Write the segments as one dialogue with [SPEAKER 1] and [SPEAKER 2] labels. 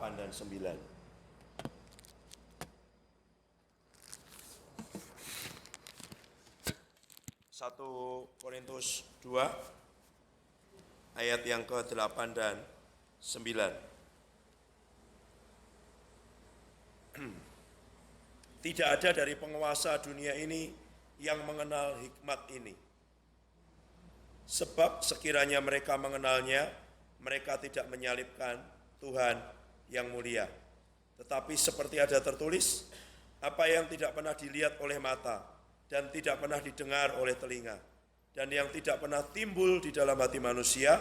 [SPEAKER 1] 8 dan 9. 1 Korintus 2 ayat yang ke-8 dan 9. Tidak ada dari penguasa dunia ini yang mengenal hikmat ini. Sebab sekiranya mereka mengenalnya, mereka tidak menyalibkan Tuhan yang mulia. Tetapi seperti ada tertulis, apa yang tidak pernah dilihat oleh mata dan tidak pernah didengar oleh telinga dan yang tidak pernah timbul di dalam hati manusia,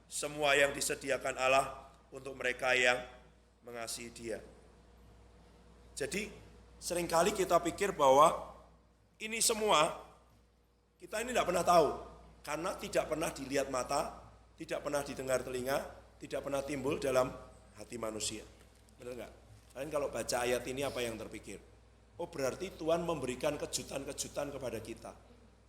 [SPEAKER 1] semua yang disediakan Allah untuk mereka yang mengasihi Dia. Jadi seringkali kita pikir bahwa ini semua kita ini tidak pernah tahu karena tidak pernah dilihat mata, tidak pernah didengar telinga, tidak pernah timbul dalam hati manusia. Benar enggak? Kalian kalau baca ayat ini apa yang terpikir? Oh, berarti Tuhan memberikan kejutan-kejutan kepada kita.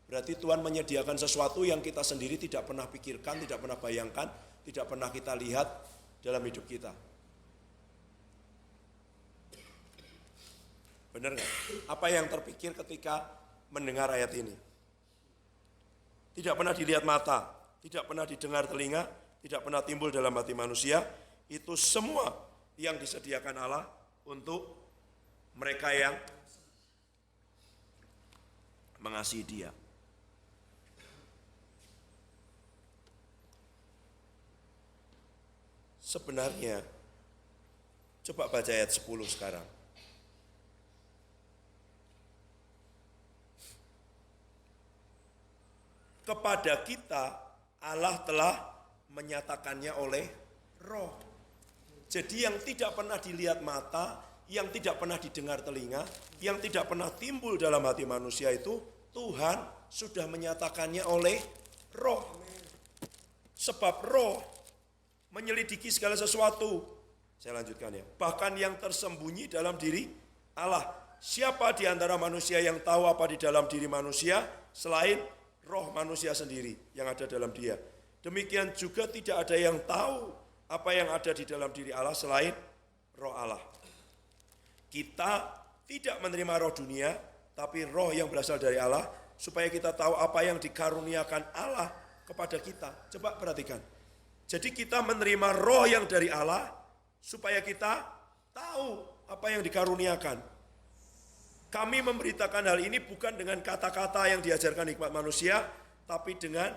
[SPEAKER 1] Berarti Tuhan menyediakan sesuatu yang kita sendiri tidak pernah pikirkan, tidak pernah bayangkan, tidak pernah kita lihat dalam hidup kita. Benar nggak? Apa yang terpikir ketika mendengar ayat ini? Tidak pernah dilihat mata, tidak pernah didengar telinga, tidak pernah timbul dalam hati manusia, itu semua yang disediakan Allah untuk mereka yang mengasihi Dia. Sebenarnya, coba baca ayat 10 sekarang. Kepada kita Allah telah menyatakannya oleh Roh. Jadi yang tidak pernah dilihat mata, yang tidak pernah didengar telinga, yang tidak pernah timbul dalam hati manusia itu Tuhan sudah menyatakannya oleh Roh. Sebab Roh menyelidiki segala sesuatu. Saya lanjutkan ya. Bahkan yang tersembunyi dalam diri Allah. Siapa di antara manusia yang tahu apa di dalam diri manusia selain roh manusia sendiri yang ada dalam dia. Demikian juga tidak ada yang tahu apa yang ada di dalam diri Allah selain roh Allah. Kita tidak menerima roh dunia, tapi roh yang berasal dari Allah, supaya kita tahu apa yang dikaruniakan Allah kepada kita. Coba perhatikan. Jadi kita menerima roh yang dari Allah, supaya kita tahu apa yang dikaruniakan. Kami memberitakan hal ini bukan dengan kata-kata yang diajarkan hikmat manusia, tapi dengan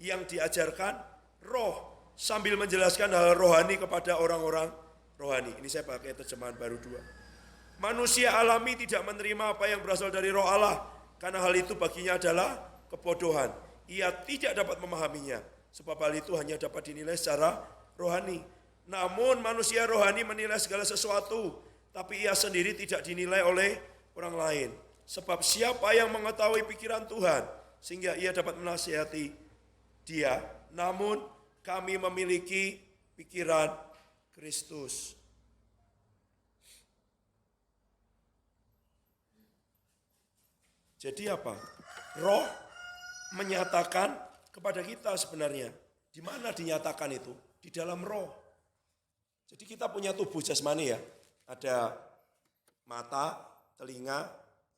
[SPEAKER 1] yang diajarkan roh, sambil menjelaskan hal rohani kepada orang-orang rohani. Ini saya pakai terjemahan baru 2. Manusia alami tidak menerima apa yang berasal dari roh Allah, karena hal itu baginya adalah kebodohan. Ia tidak dapat memahaminya, sebab hal itu hanya dapat dinilai secara rohani. Namun manusia rohani menilai segala sesuatu, tapi ia sendiri tidak dinilai oleh orang lain. Sebab siapa yang mengetahui pikiran Tuhan, sehingga ia dapat menasihati dia. Namun kami memiliki pikiran Kristus. Jadi apa? Roh menyatakan kepada kita sebenarnya. Di mana dinyatakan itu? Di dalam roh. Jadi kita punya tubuh jasmani ya. Ada mata, telinga,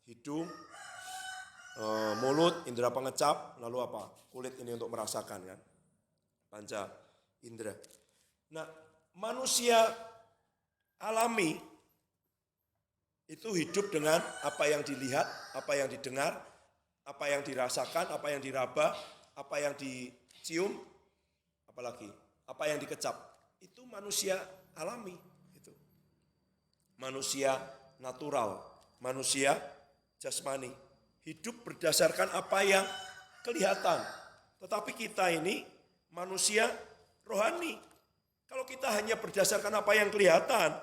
[SPEAKER 1] hidung, mulut, indera pengecap, lalu apa? Kulit ini untuk merasakan kan? Panca indera. Nah, manusia alami itu hidup dengan apa yang dilihat, apa yang didengar, apa yang dirasakan, apa yang diraba, apa yang dicium, apalagi apa yang dikecap. Itu manusia alami itu. Manusia natural, manusia jasmani. Hidup berdasarkan apa yang kelihatan. Tetapi kita ini manusia rohani. Kalau kita hanya berdasarkan apa yang kelihatan,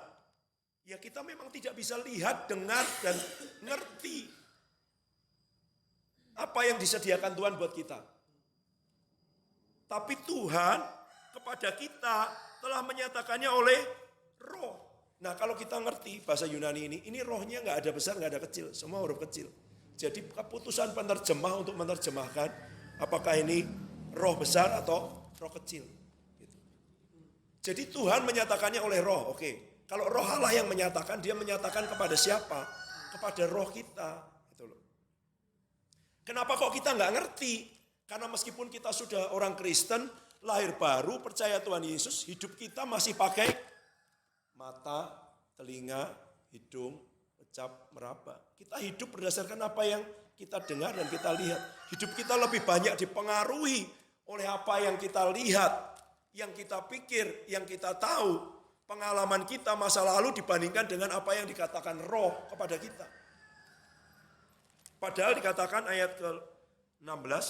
[SPEAKER 1] ya kita memang tidak bisa lihat, dengar, dan ngerti apa yang disediakan Tuhan buat kita. Tapi Tuhan kepada kita telah menyatakannya oleh roh. Nah kalau kita ngerti bahasa Yunani ini rohnya nggak ada besar, nggak ada kecil, semua huruf kecil. Jadi keputusan penerjemah untuk menerjemahkan apakah ini roh besar atau roh kecil. Jadi Tuhan menyatakannya oleh roh, oke. Kalau roh Allah yang menyatakan, dia menyatakan kepada siapa? Kepada roh kita. Gitu loh. Kenapa kok kita nggak ngerti? Karena meskipun kita sudah orang Kristen, lahir baru, percaya Tuhan Yesus, hidup kita masih pakai mata, telinga, hidung, ucap, meraba. Kita hidup berdasarkan apa yang kita dengar dan kita lihat. Hidup kita lebih banyak dipengaruhi oleh apa yang kita lihat, yang kita pikir, yang kita tahu. Pengalaman kita masa lalu dibandingkan dengan apa yang dikatakan roh kepada kita. Padahal dikatakan ayat ke-16,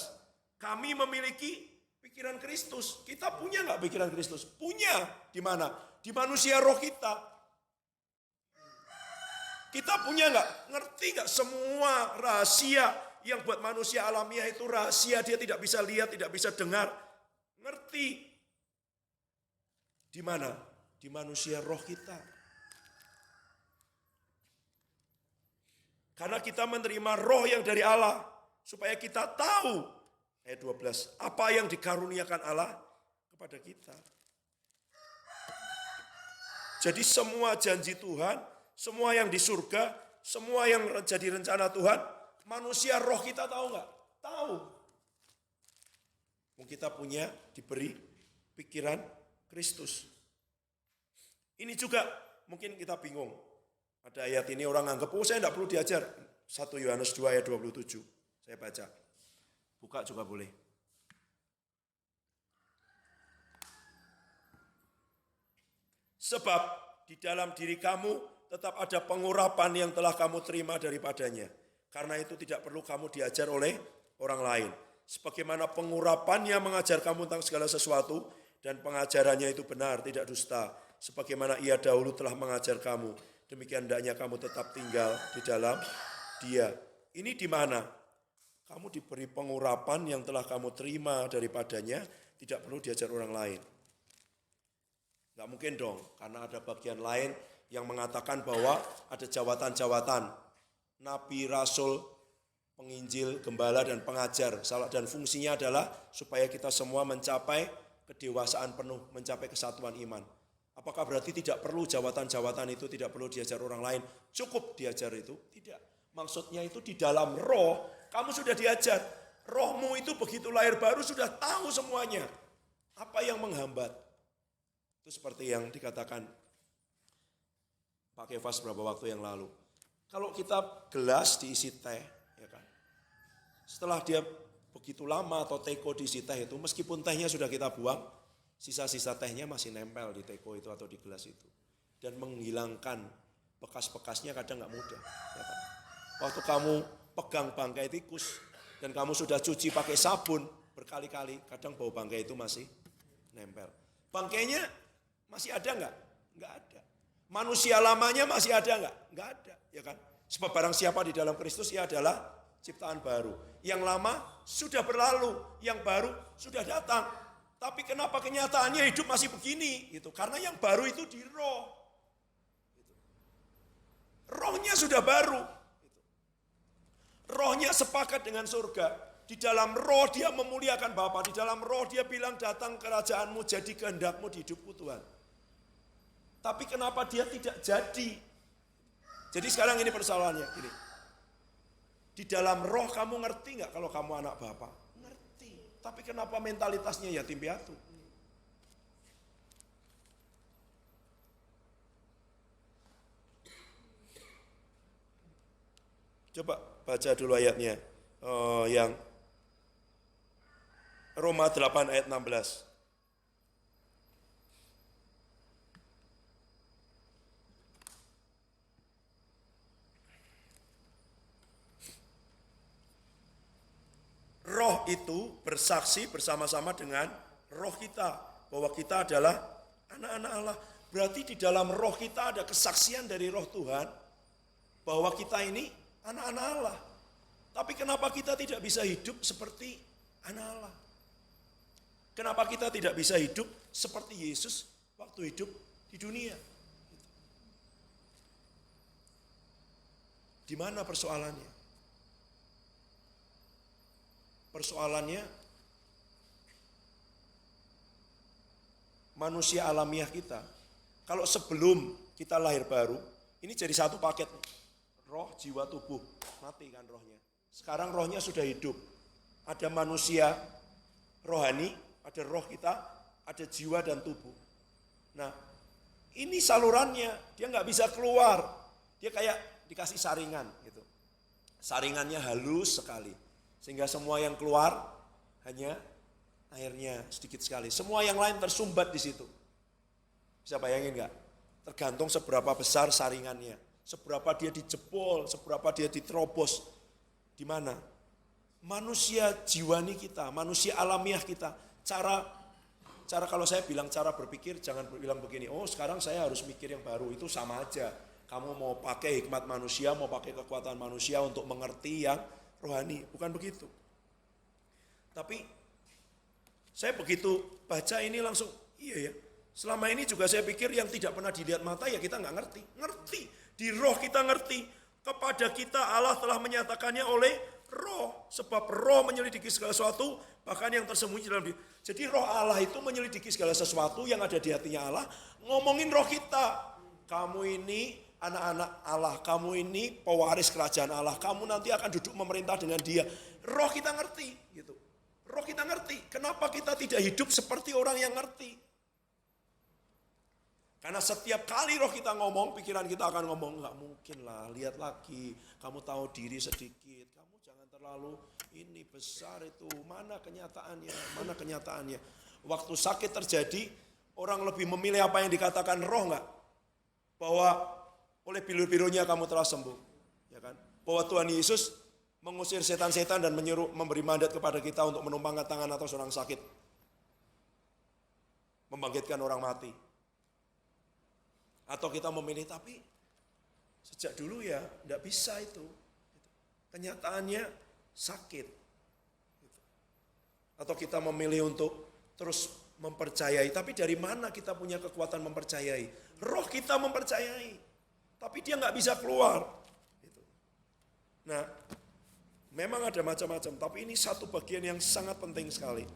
[SPEAKER 1] kami memiliki pikiran Kristus. Kita punya nggak pikiran Kristus? Punya. Di mana? Di manusia roh kita. Kita punya nggak? Ngerti nggak semua rahasia yang buat manusia alamiah itu rahasia, dia tidak bisa lihat, tidak bisa dengar. Ngerti. Di mana? Di manusia roh kita. Karena kita menerima roh yang dari Allah, supaya kita tahu, ayat 12, apa yang dikaruniakan Allah kepada kita. Jadi semua janji Tuhan, semua yang di surga, semua yang jadi rencana Tuhan, manusia roh kita tahu nggak? Tahu. Kita punya diberi pikiran Kristus. Ini juga mungkin kita bingung. Ada ayat ini orang anggap, oh saya tidak perlu diajar. 1 Yohanes 2 ayat 27. Saya baca. Buka juga boleh. Sebab di dalam diri kamu tetap ada pengurapan yang telah kamu terima daripadanya. Karena itu tidak perlu kamu diajar oleh orang lain. Sebagaimana pengurapannya mengajar kamu tentang segala sesuatu dan pengajarannya itu benar, tidak dusta. Sebagaimana ia dahulu telah mengajar kamu, demikian hendaknya kamu tetap tinggal di dalam dia. Ini di mana? Kamu diberi pengurapan yang telah kamu terima daripadanya, tidak perlu diajar orang lain. Nggak mungkin dong, karena ada bagian lain yang mengatakan bahwa ada jawatan-jawatan, nabi, rasul, penginjil, gembala, dan pengajar. Dan fungsinya adalah supaya kita semua mencapai kedewasaan penuh, mencapai kesatuan iman. Apakah berarti tidak perlu jawatan-jawatan itu, tidak perlu diajar orang lain? Cukup diajar itu? Tidak. Maksudnya itu di dalam roh, kamu sudah diajar. Rohmu itu begitu lahir baru sudah tahu semuanya. Apa yang menghambat? Itu seperti yang dikatakan Pak Kefas beberapa waktu yang lalu. Kalau kita gelas diisi teh, ya kan? Setelah dia begitu lama atau teko diisi teh itu, meskipun tehnya sudah kita buang, sisa-sisa tehnya masih nempel di teko itu atau di gelas itu. Dan menghilangkan bekas-bekasnya kadang nggak mudah. Ya kan? Waktu kamu pegang bangkai tikus dan kamu sudah cuci pakai sabun berkali-kali, kadang bau bangkai itu masih nempel. Bangkainya masih ada nggak? Nggak ada. Manusia lamanya masih ada nggak? Nggak ada. Ya kan? Sebab barang siapa di dalam Kristus ia adalah ciptaan baru. Yang lama sudah berlalu, yang baru sudah datang. Tapi kenapa kenyataannya hidup masih begini? Gitu. Karena yang baru itu di roh. Gitu. Rohnya sudah baru. Gitu. Rohnya sepakat dengan surga. Di dalam roh dia memuliakan Bapa. Di dalam roh dia bilang datang kerajaanmu, jadi kehendakmu di hidupku Tuhan. Tapi kenapa dia tidak jadi? Jadi sekarang ini persoalannya. Gini. Di dalam roh kamu ngerti nggak kalau kamu anak Bapa? Tapi kenapa mentalitasnya yatim piatu? Coba baca dulu ayatnya. Yang Roma 8 ayat 16. Roh itu bersaksi bersama-sama dengan roh kita bahwa kita adalah anak-anak Allah. Berarti di dalam roh kita ada kesaksian dari roh Tuhan bahwa kita ini anak-anak Allah. Tapi kenapa kita tidak bisa hidup seperti anak Allah? Kenapa kita tidak bisa hidup seperti Yesus waktu hidup di dunia? Di mana persoalannya? Persoalannya manusia alamiah kita. Kalau sebelum kita lahir baru, ini jadi satu paket. Roh, jiwa, tubuh, mati kan rohnya. Sekarang rohnya sudah hidup. Ada manusia rohani, ada roh kita, ada jiwa dan tubuh. Nah, ini salurannya, dia nggak bisa keluar. Dia kayak dikasih saringan gitu. Saringannya halus sekali. Sehingga semua yang keluar hanya airnya sedikit sekali. Semua yang lain tersumbat di situ. Bisa bayangin nggak? Tergantung seberapa besar saringannya, seberapa dia dijebol, seberapa dia diterobos. Di mana? Manusia jiwani kita, manusia alamiah kita. Cara kalau saya bilang cara berpikir, jangan bilang begini, oh sekarang saya harus mikir yang baru, itu sama aja. Kamu mau pakai hikmat manusia, mau pakai kekuatan manusia untuk mengerti yang rohani, bukan begitu. Tapi saya begitu baca ini langsung, iya ya. Selama ini juga saya pikir yang tidak pernah dilihat mata ya kita nggak ngerti. Ngerti, di roh kita ngerti. Kepada kita Allah telah menyatakannya oleh roh. Sebab roh menyelidiki segala sesuatu, bahkan yang tersembunyi dalam diri. Jadi roh Allah itu menyelidiki segala sesuatu yang ada di hatinya Allah. Ngomongin roh kita. Kamu ini anak-anak Allah, kamu ini pewaris kerajaan Allah. Kamu nanti akan duduk memerintah dengan dia. Roh kita ngerti gitu. Roh kita ngerti. Kenapa kita tidak hidup seperti orang yang ngerti? Karena setiap kali roh kita ngomong, pikiran kita akan ngomong, enggak mungkin lah, lihat lagi, kamu tahu diri sedikit, kamu jangan terlalu ini besar itu, mana kenyataannya. Waktu sakit terjadi, orang lebih memilih apa yang dikatakan roh enggak? Bahwa oleh biru-birunya kamu telah sembuh, ya kan? Bahwa Tuhan Yesus mengusir setan-setan dan memberi mandat kepada kita untuk menumpangkan tangan atas orang sakit, membangkitkan orang mati. Atau kita memilih, tapi sejak dulu ya enggak bisa itu. Kenyataannya sakit. Atau kita memilih untuk terus mempercayai. Tapi dari mana kita punya kekuatan mempercayai? Roh kita mempercayai. Tapi dia enggak bisa keluar. Nah, memang ada macam-macam. Tapi ini satu bagian yang sangat penting sekali.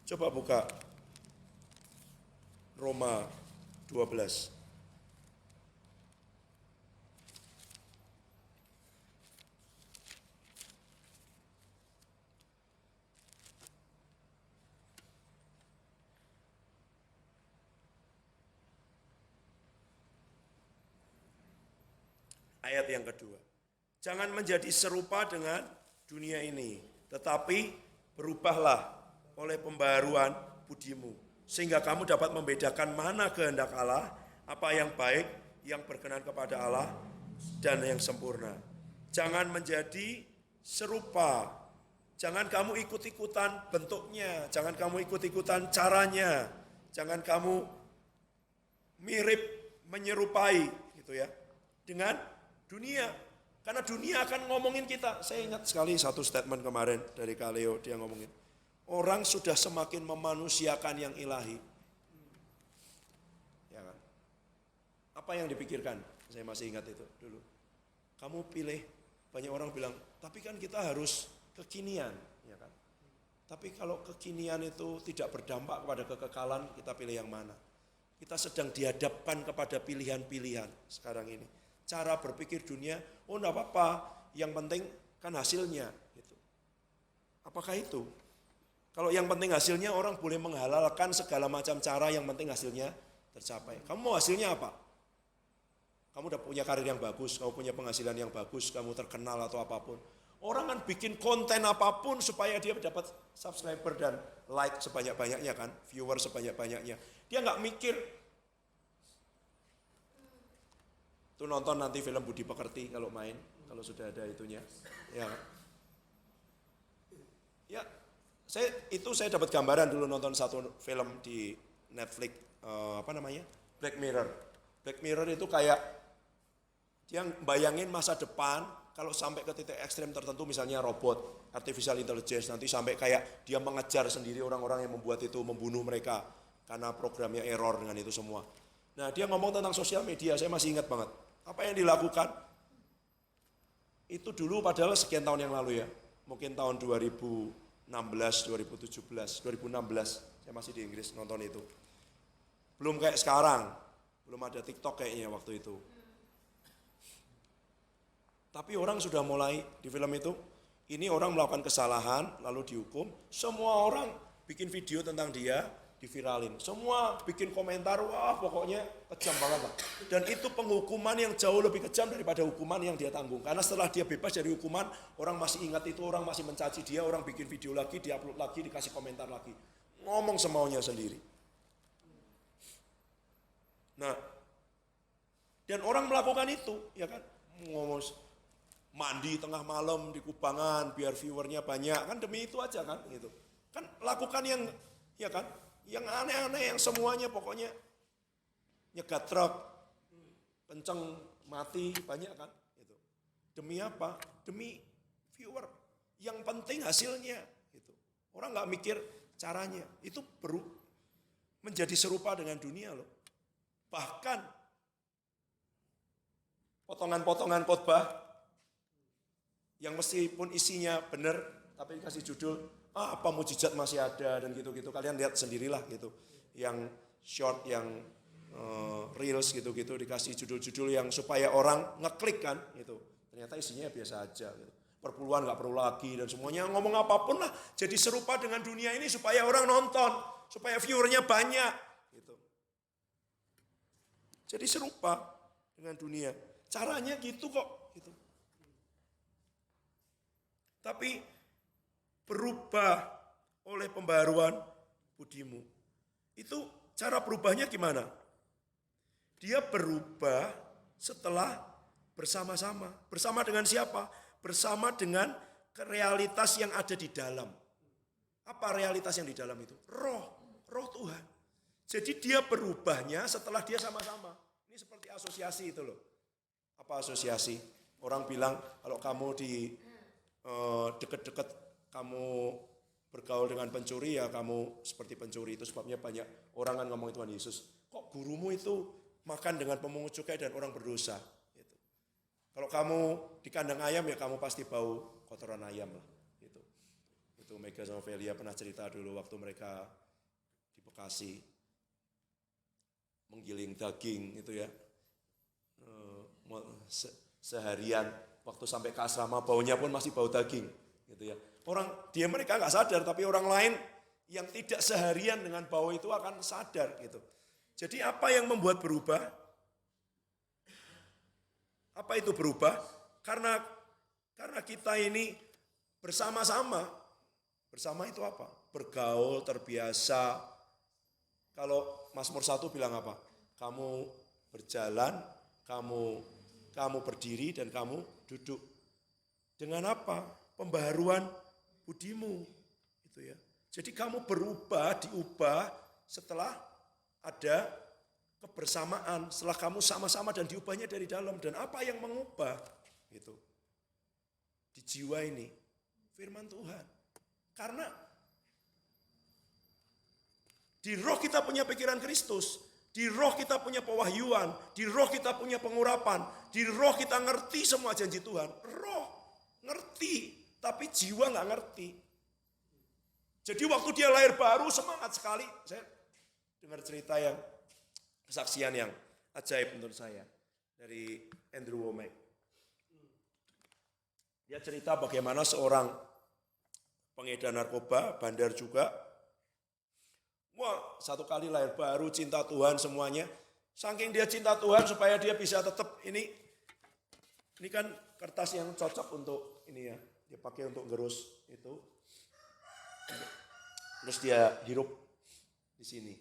[SPEAKER 1] Coba buka Roma 12. Ayat yang kedua. Jangan menjadi serupa dengan dunia ini, tetapi berubahlah oleh pembaharuan budimu, sehingga kamu dapat membedakan mana kehendak Allah, apa yang baik, yang berkenan kepada Allah, dan yang sempurna. Jangan menjadi serupa, jangan kamu ikut-ikutan bentuknya, jangan kamu ikut-ikutan caranya, jangan kamu mirip, menyerupai gitu ya, dengan dunia. Karena dunia akan ngomongin kita. Saya ingat sekali satu statement kemarin dari Kaleo, dia ngomongin, orang sudah semakin memanusiakan yang ilahi. Ya kan? Apa yang dipikirkan? Saya masih ingat itu dulu. Kamu pilih, banyak orang bilang, tapi kan kita harus kekinian. Ya kan? Tapi kalau kekinian itu tidak berdampak kepada kekekalan, kita pilih yang mana? Kita sedang dihadapkan kepada pilihan-pilihan sekarang ini. Cara berpikir dunia, oh enggak apa-apa, yang penting kan hasilnya. Gitu. Apakah itu? Kalau yang penting hasilnya, orang boleh menghalalkan segala macam cara, yang penting hasilnya tercapai. Kamu mau hasilnya apa? Kamu udah punya karir yang bagus, kamu punya penghasilan yang bagus, kamu terkenal atau apapun. Orang kan bikin konten apapun supaya dia dapat subscriber dan like sebanyak-banyaknya kan, viewer sebanyak-banyaknya. Dia nggak mikir. Tuh nonton nanti film Budi Pekerti kalau main, kalau sudah ada itunya. Ya. Saya dapat gambaran dulu nonton satu film di Netflix, Black Mirror. Black Mirror itu kayak dia bayangin masa depan kalau sampai ke titik ekstrem tertentu, misalnya robot, artificial intelligence, nanti sampai kayak dia mengejar sendiri orang-orang yang membuat itu, membunuh mereka karena programnya error dengan itu semua. Nah, dia ngomong tentang sosial media, saya masih ingat banget. Apa yang dilakukan? Itu dulu padahal sekian tahun yang lalu ya, mungkin tahun 2016, saya masih di Inggris nonton itu. Belum kayak sekarang, belum ada TikTok kayaknya waktu itu. Tapi orang sudah mulai di film itu, ini orang melakukan kesalahan lalu dihukum, semua orang bikin video tentang dia, diviralin. Semua bikin komentar, wah pokoknya kejam banget Pak. Dan itu penghukuman yang jauh lebih kejam daripada hukuman yang dia tanggung. Karena setelah dia bebas dari hukuman, orang masih ingat itu, orang masih mencaci dia, orang bikin video lagi, diupload lagi, dikasih komentar lagi. Ngomong semaunya sendiri. Nah, dan orang melakukan itu, ya kan, ngomong mandi tengah malam di kubangan biar viewernya banyak, kan demi itu aja kan, gitu. Kan lakukan yang, ya kan, yang aneh-aneh, yang semuanya pokoknya nyegat truk, kenceng mati banyak kan, gitu. Demi apa? Demi viewer. Yang penting hasilnya, gitu. Orang nggak mikir caranya, itu menjadi serupa dengan dunia loh. Bahkan potongan-potongan khotbah yang meskipun isinya benar tapi dikasih judul apa mujizat masih ada dan gitu-gitu, kalian lihat sendirilah gitu. Yang short, yang reels gitu-gitu dikasih judul-judul yang supaya orang ngeklik kan gitu. Ternyata isinya biasa aja gitu. Perpuluhan nggak perlu lagi dan semuanya ngomong apapun lah jadi serupa dengan dunia ini supaya orang nonton, supaya viewernya banyak gitu. Jadi serupa dengan dunia. Caranya gitu kok. Gitu. Tapi berubah oleh pembaharuan budimu. Itu cara berubahnya gimana? Dia berubah setelah bersama-sama. Bersama dengan siapa? Bersama dengan realitas yang ada di dalam. Apa realitas yang di dalam itu? Roh Tuhan. Jadi dia berubahnya setelah dia sama-sama. Ini seperti asosiasi itu loh. Apa asosiasi? Orang bilang kalau kamu di deket-deket kamu bergaul dengan pencuri ya kamu seperti pencuri. Itu sebabnya banyak orang kan ngomong Tuhan Yesus. Kok gurumu itu makan dengan pemungut cukai dan orang berdosa? Gitu. Kalau kamu di kandang ayam ya kamu pasti bau kotoran ayam lah. Gitu. Itu Mega sama Velia pernah cerita dulu waktu mereka di Bekasi. Menggiling daging itu ya, seharian waktu sampai ke asrama baunya pun masih bau daging gitu ya. Mereka nggak sadar tapi orang lain yang tidak seharian dengan bau itu akan sadar gitu. Jadi apa yang membuat berubah? Apa itu berubah? Karena kita ini bersama-sama. Bersama itu apa? Bergaul, terbiasa. Kalau Mazmur 1 bilang apa? Kamu berjalan, kamu berdiri dan kamu duduk. Dengan apa? Pembaharuan budimu. Gitu ya. Jadi kamu diubah setelah ada kebersamaan, setelah kamu sama-sama dan diubahnya dari dalam. Dan apa yang mengubah? Gitu. Di jiwa ini firman Tuhan. Karena di roh kita punya pikiran Kristus, di roh kita punya pewahyuan, di roh kita punya pengurapan, di roh kita ngerti semua janji Tuhan. Roh ngerti, tapi jiwa nggak ngerti. Jadi waktu dia lahir baru semangat sekali. Saya dengar cerita yang kesaksian yang ajaib menurut saya dari Andrew Wommack. Dia cerita bagaimana seorang pengedar narkoba, bandar juga. Wah, satu kali lahir baru, cinta Tuhan semuanya. Saking dia cinta Tuhan supaya dia bisa tetap ini kan kertas yang cocok untuk ini ya. Dia pakai untuk gerus itu. Terus dia hirup di sini.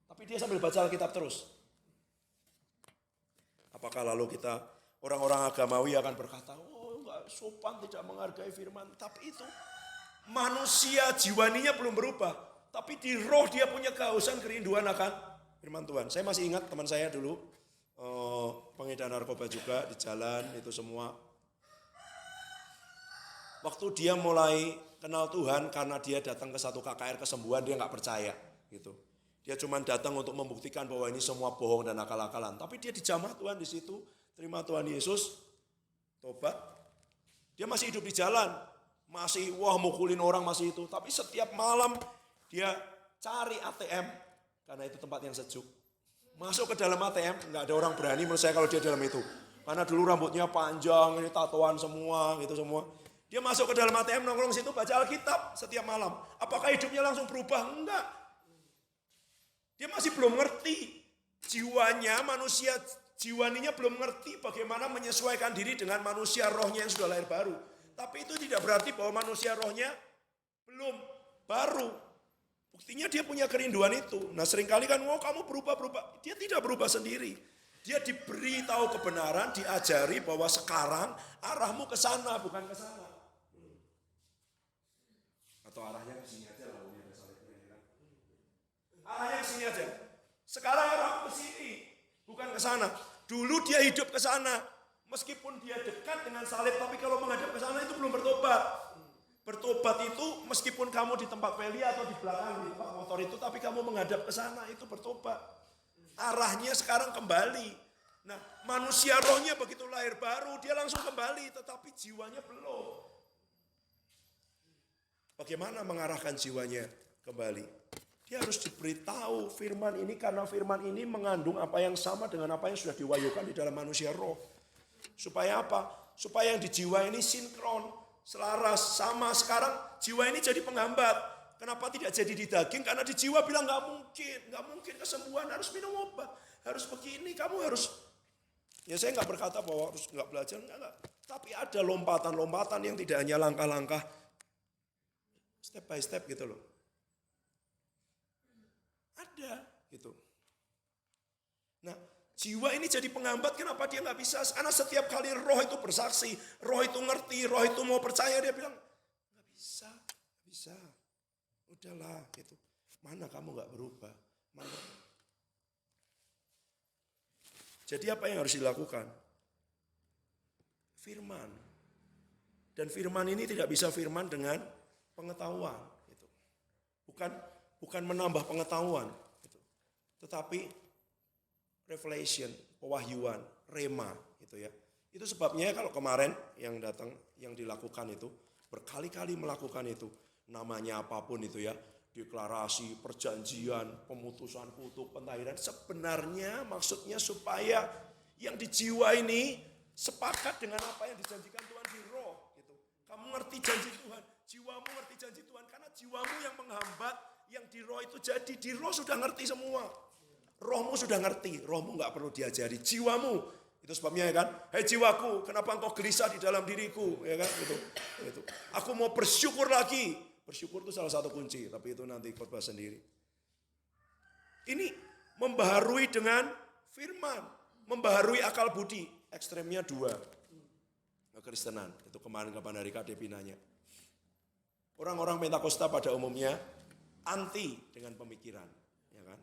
[SPEAKER 1] Tapi dia sambil baca Alkitab terus. Apakah lalu kita orang-orang agamawi akan berkata, oh enggak sopan, tidak menghargai firman. Tapi itu manusia jiwaninya belum berubah. Tapi di roh dia punya kehausan kerinduan akan firman Tuhan. Saya masih ingat teman saya dulu, pengedar narkoba juga di jalan itu semua. Waktu dia mulai kenal Tuhan karena dia datang ke satu KKR kesembuhan, dia nggak percaya gitu. Dia cuma datang untuk membuktikan bahwa ini semua bohong dan akal-akalan. Tapi dia dijamah Tuhan di situ, terima Tuhan Yesus, tobat. Dia masih hidup di jalan, masih mukulin orang masih itu. Tapi setiap malam dia cari ATM Karena itu tempat yang sejuk. Masuk ke dalam ATM, nggak ada orang berani menurut saya kalau dia dalam itu. Karena dulu rambutnya panjang, ini tatoan semua, gitu semua. Dia masuk ke dalam ATM, nongkrong situ, baca Alkitab setiap malam. Apakah hidupnya langsung berubah? Enggak. Dia masih belum ngerti. Jiwanya, manusia jiwaninya belum ngerti bagaimana menyesuaikan diri dengan manusia rohnya yang sudah lahir baru. Tapi itu tidak berarti bahwa manusia rohnya belum baru. Buktinya dia punya kerinduan itu. Nah seringkali kan, kamu berubah. Dia tidak berubah sendiri. Dia diberi tahu kebenaran, diajari bahwa sekarang arahmu ke sana, bukan ke sana. Atau arahnya ke sini aja lah. Arahnya ke sini aja. Sekarang arahmu ke sini, bukan ke sana. Dulu dia hidup ke sana. Meskipun dia dekat dengan salib, tapi kalau menghadap ke sana itu belum bertobat. Bertobat itu meskipun kamu di tempat peli atau di belakang di tempat motor itu, tapi kamu menghadap ke sana, itu bertobat. Arahnya sekarang kembali. Nah, manusia rohnya begitu lahir baru, dia langsung kembali, tetapi jiwanya belum. Bagaimana mengarahkan jiwanya kembali? Dia harus diberitahu firman ini, karena firman ini mengandung apa yang sama dengan apa yang sudah diwahyukan di dalam manusia roh. Supaya apa? Supaya yang di jiwa ini sinkron, selaras, sama. Sekarang jiwa ini jadi penghambat. Kenapa tidak jadi di daging? Karena di jiwa bilang nggak mungkin kesembuhan, harus minum obat, harus begini, kamu harus. Ya saya nggak berkata bahwa harus nggak belajar, enggak. Tapi ada lompatan-lompatan yang tidak hanya langkah-langkah, step by step gitu loh. Ada gitu. Nah, jiwa ini jadi penghambat, kenapa dia nggak bisa? Karena setiap kali roh itu bersaksi, roh itu ngerti, roh itu mau percaya, dia bilang nggak bisa, udahlah gitu. Mana kamu nggak berubah? Mana? Jadi apa yang harus dilakukan? Firman. Dan firman ini tidak bisa firman dengan pengetahuan. Gitu. Bukan menambah pengetahuan. Gitu. Tetapi revelation, pewahyuan, rema. Gitu ya. Itu sebabnya kalau kemarin yang datang, yang dilakukan itu, berkali-kali melakukan itu. Namanya apapun itu ya. Deklarasi, perjanjian, pemutusan kutuk, pentahiran. Sebenarnya maksudnya supaya yang di jiwa ini sepakat dengan apa yang dijanjikan Tuhan di roh. Gitu. Kamu ngerti janji Tuhan, jiwamu ngerti janji Tuhan. Karena jiwamu yang menghambat, yang di roh itu jadi. Di roh sudah ngerti semua. Rohmu sudah ngerti, rohmu gak perlu diajari. Jiwamu, itu sebabnya ya kan. Hei jiwaku, kenapa engkau gelisah di dalam diriku? Ya kan, gitu. Aku mau bersyukur lagi. Bersyukur itu salah satu kunci, tapi itu nanti khotbah sendiri. Ini membaharui dengan firman, membaharui akal budi. Ekstremnya dua, kekristenan. Itu kemarin hari KDP nanya. Orang-orang Pentakosta pada umumnya anti dengan pemikiran, ya kan?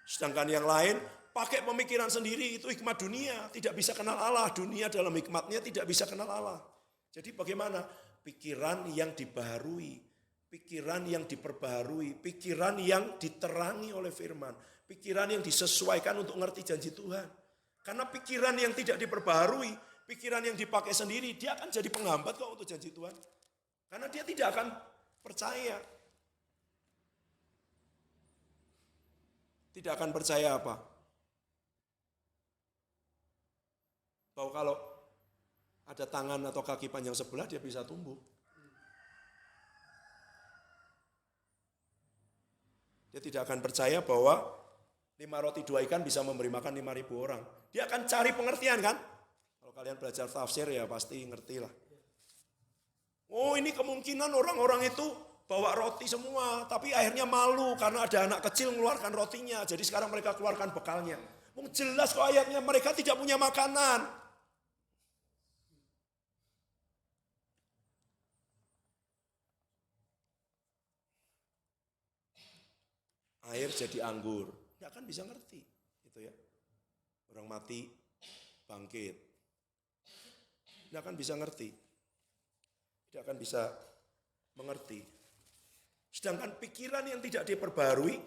[SPEAKER 1] Sedangkan yang lain pakai pemikiran sendiri, itu hikmat dunia, tidak bisa kenal Allah. Dunia dalam hikmatnya tidak bisa kenal Allah. Jadi bagaimana? Pikiran yang dibaharui, pikiran yang diperbaharui, pikiran yang diterangi oleh firman, pikiran yang disesuaikan untuk ngerti janji Tuhan. Karena pikiran yang tidak diperbaharui, pikiran yang dipakai sendiri, dia akan jadi penghambat kok untuk janji Tuhan. Karena dia tidak akan percaya. Tidak akan percaya apa? Bahwa kalau ada tangan atau kaki panjang sebelah, dia bisa tumbuh. Dia tidak akan percaya bahwa 5 roti 2 ikan bisa memberi makan 5.000 orang. Dia akan cari pengertian kan? Kalau kalian belajar tafsir ya pasti ngerti lah. Oh ini kemungkinan orang-orang itu bawa roti semua, tapi akhirnya malu karena ada anak kecil mengeluarkan rotinya. Jadi sekarang mereka keluarkan bekalnya. Jelas kok ayatnya, mereka tidak punya makanan. Air jadi anggur, nggak akan bisa ngerti, gitu ya. Orang mati, bangkit, nggak akan bisa ngerti, tidak akan bisa mengerti. Sedangkan pikiran yang tidak diperbarui,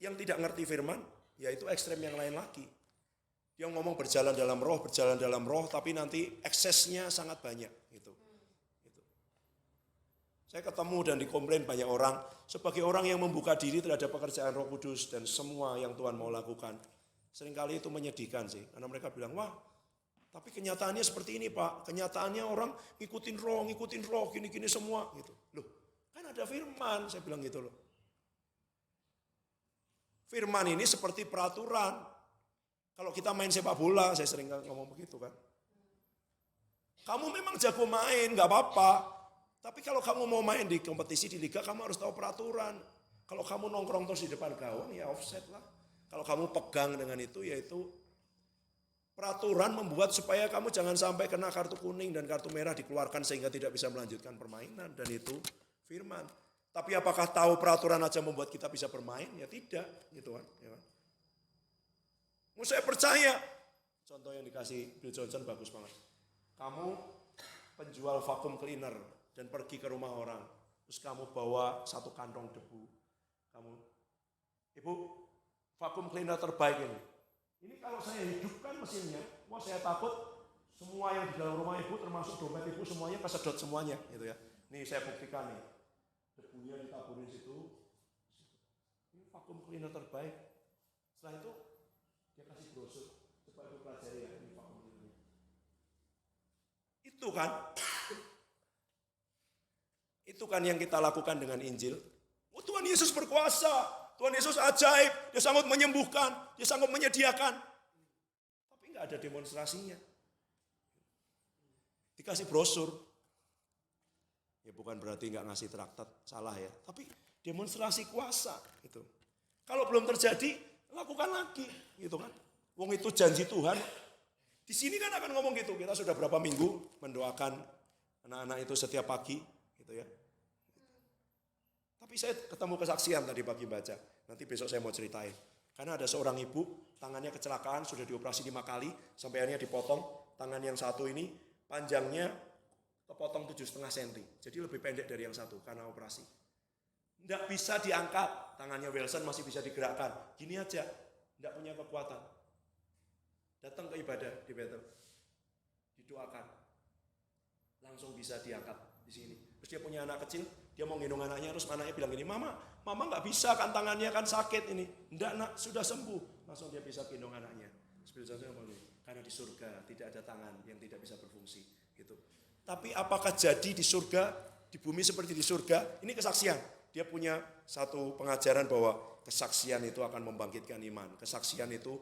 [SPEAKER 1] yang tidak ngerti firman, yaitu ekstrem yang lain lagi. Dia ngomong berjalan dalam roh, tapi nanti eksesnya sangat banyak, gitu. Saya ketemu dan dikomplain banyak orang, sebagai orang yang membuka diri terhadap pekerjaan Roh Kudus dan semua yang Tuhan mau lakukan. Seringkali itu menyedihkan sih, karena mereka bilang, wah tapi kenyataannya seperti ini Pak, kenyataannya orang ngikutin roh, gini-gini semua. Gitu. Loh, kan ada firman, saya bilang gitu loh. Firman ini seperti peraturan. Kalau kita main sepak bola, saya sering ngomong begitu kan. Kamu memang jago main, gak apa-apa. Tapi kalau kamu mau main di kompetisi di liga, kamu harus tahu peraturan. Kalau kamu nongkrong terus di depan gawang, ya offset lah. Kalau kamu pegang dengan itu, yaitu peraturan membuat supaya kamu jangan sampai kena kartu kuning dan kartu merah dikeluarkan sehingga tidak bisa melanjutkan permainan. Dan itu firman. Tapi apakah tahu peraturan aja membuat kita bisa bermain? Ya tidak, gitu kan. Ya kan? Saya percaya, contoh yang dikasih Bill Johnson bagus banget. Kamu penjual vacuum cleaner dan pergi ke rumah orang, terus kamu bawa satu kantong debu, Ibu, vacuum cleaner terbaik ini. Ini kalau saya hidupkan mesinnya, wah saya takut semua yang di dalam rumah ibu, termasuk dompet ibu semuanya kesedot semuanya, gitu ya. Nih saya buktikan nih, debunya ditaburin situ. Ini vacuum cleaner terbaik. Setelah itu dia kasih brosur, coba ibu pelajari ya ini vacuum cleaner. Itu kan. Itu kan yang kita lakukan dengan Injil. Oh, Tuhan Yesus berkuasa, Tuhan Yesus ajaib, dia sanggup menyembuhkan, dia sanggup menyediakan. Tapi enggak ada demonstrasinya. Dikasih brosur. Ya bukan berarti enggak ngasih traktat, salah ya. Tapi demonstrasi kuasa gitu. Kalau belum terjadi, lakukan lagi gitu kan. Wong itu janji Tuhan. Di sini kan akan ngomong gitu. Kita sudah berapa minggu mendoakan anak-anak itu setiap pagi gitu ya. Tapi saya ketemu kesaksian tadi pagi baca. Nanti besok saya mau ceritain. Karena ada seorang ibu, tangannya kecelakaan, sudah dioperasi 5 kali, sampai akhirnya dipotong. Tangan yang satu ini panjangnya kepotong 7,5 cm. Jadi lebih pendek dari yang satu karena operasi. Tidak bisa diangkat, tangannya Wilson masih bisa digerakkan. Gini aja, tidak punya kekuatan. Datang ke ibadah di Bethel, didoakan, langsung bisa diangkat di sini. Terus dia punya anak kecil, dia mau gendong anaknya, terus anaknya bilang gini, mama nggak bisa kan tangannya kan sakit ini. Enggak nak, sudah sembuh. Langsung dia bisa gendong anaknya. Karena di surga tidak ada tangan yang tidak bisa berfungsi. Gitu. Tapi apakah jadi di surga, di bumi seperti di surga? Ini kesaksian. Dia punya satu pengajaran bahwa kesaksian itu akan membangkitkan iman. Kesaksian itu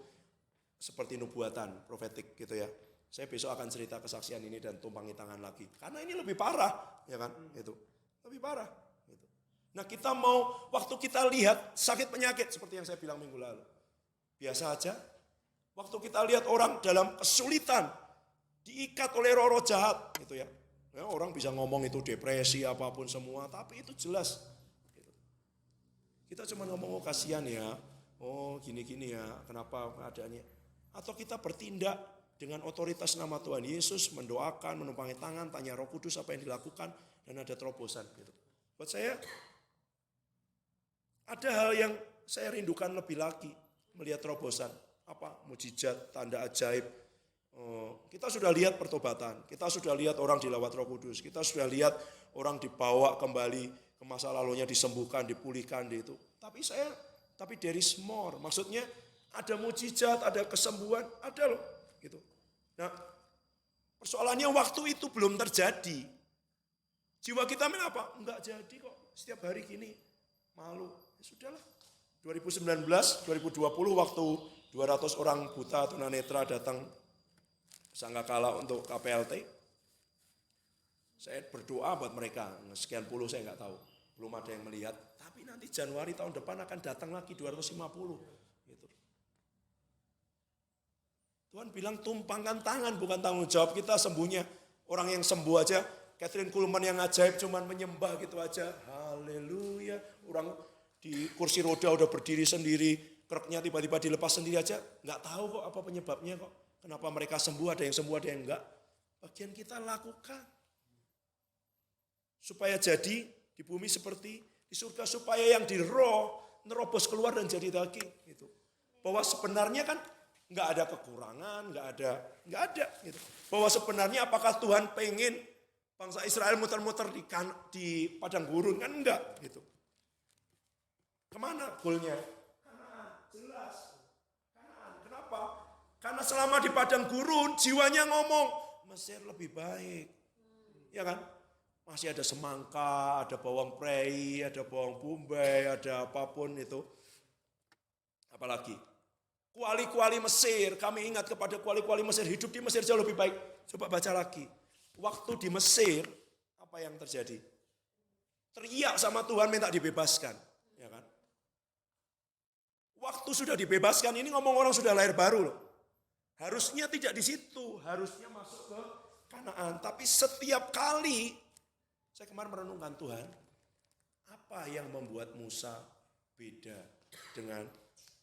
[SPEAKER 1] seperti nubuatan, profetik gitu ya. Saya besok akan cerita kesaksian ini dan tumpangi tangan lagi. Karena ini lebih parah, ya kan? Itu lebih parah. Gitu. Nah kita mau, waktu kita lihat sakit penyakit seperti yang saya bilang minggu lalu. Biasa aja. Waktu kita lihat orang dalam kesulitan, diikat oleh roh-roh jahat, gitu ya. Ya. Orang bisa ngomong itu depresi apapun semua, tapi itu jelas. Gitu. Kita cuma ngomong, oh kasihan ya, oh gini-gini ya, kenapa keadaannya. Atau kita bertindak dengan otoritas nama Tuhan Yesus, mendoakan, menumpangi tangan, tanya Roh Kudus apa yang dilakukan, dan ada terobosan. Gitu. Buat saya, ada hal yang saya rindukan lebih lagi, melihat terobosan. Apa? Mujizat, tanda ajaib. Kita sudah lihat pertobatan, kita sudah lihat orang dilawat Roh Kudus, kita sudah lihat orang dibawa kembali ke masa lalunya, disembuhkan, dipulihkan, itu. Tapi there is more, maksudnya ada mujizat, ada kesembuhan, ada loh. Gitu. Nah, persoalannya waktu itu belum terjadi. Jiwa kita apa? Enggak jadi kok. Setiap hari gini malu. Ya sudahlah. 2019, 2020 waktu 200 orang buta tunanetra datang Sangkakala untuk KPLT. Saya berdoa buat mereka. Sekian puluh saya enggak tahu. Belum ada yang melihat. Tapi nanti Januari tahun depan akan datang lagi 250. Gitu. Tuhan bilang tumpangkan tangan, bukan tanggung jawab kita sembuhnya. Orang yang sembuh aja, Catherine Kuhlman yang ajaib cuman menyembah gitu aja. Haleluya. Orang di kursi roda udah berdiri sendiri, kreknya tiba-tiba dilepas sendiri aja. Nggak tahu kok apa penyebabnya kok. Kenapa mereka sembuh, ada yang sembuh, ada yang enggak. Bagian kita lakukan. Supaya jadi di bumi seperti di surga. Supaya yang di roh nerobos keluar dan jadi daging. Gitu. Bahwa sebenarnya kan nggak ada kekurangan, nggak ada. Gitu. Bahwa sebenarnya apakah Tuhan pengen bangsa Israel muter-muter di padang gurun, kan enggak gitu. Kemana goalnya? Kanaan, jelas. Kanaan. Kenapa? Karena selama di padang gurun, jiwanya ngomong, Mesir lebih baik. Ya kan? Masih ada semangka, ada bawang prei, ada bawang bombay, ada apapun itu. Apalagi? Kuali-kuali Mesir, kami ingat kepada kuali-kuali Mesir, hidup di Mesir jauh lebih baik. Coba baca lagi. Waktu di Mesir, apa yang terjadi? Teriak sama Tuhan minta dibebaskan. Ya kan? Waktu sudah dibebaskan, ini ngomong orang sudah lahir baru loh. Harusnya tidak di situ, harusnya masuk ke Kanaan. Tapi setiap kali, saya kemarin merenungkan Tuhan, apa yang membuat Musa beda dengan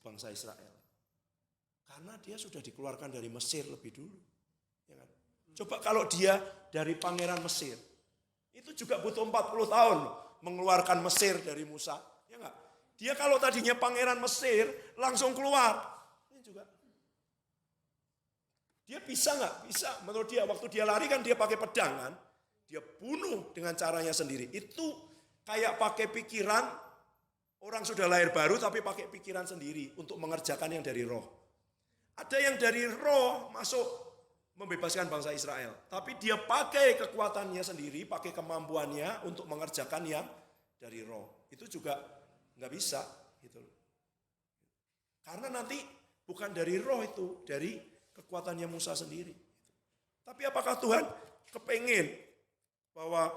[SPEAKER 1] bangsa Israel? Karena dia sudah dikeluarkan dari Mesir lebih dulu. Ya kan? Coba kalau dia dari pangeran Mesir, itu juga butuh 40 tahun mengeluarkan Mesir dari Musa. Ya enggak? Dia kalau tadinya pangeran Mesir langsung keluar. Ini juga. Dia bisa enggak? Bisa. Menurut dia waktu dia lari kan dia pakai pedang kan. Dia bunuh dengan caranya sendiri. Itu kayak pakai pikiran orang sudah lahir baru tapi pakai pikiran sendiri untuk mengerjakan yang dari roh. Ada yang dari roh masuk membebaskan bangsa Israel. Tapi dia pakai kekuatannya sendiri, pakai kemampuannya untuk mengerjakan yang dari roh. Itu juga nggak bisa. Gitu. Karena nanti bukan dari roh itu, dari kekuatannya Musa sendiri. Tapi apakah Tuhan kepengen bahwa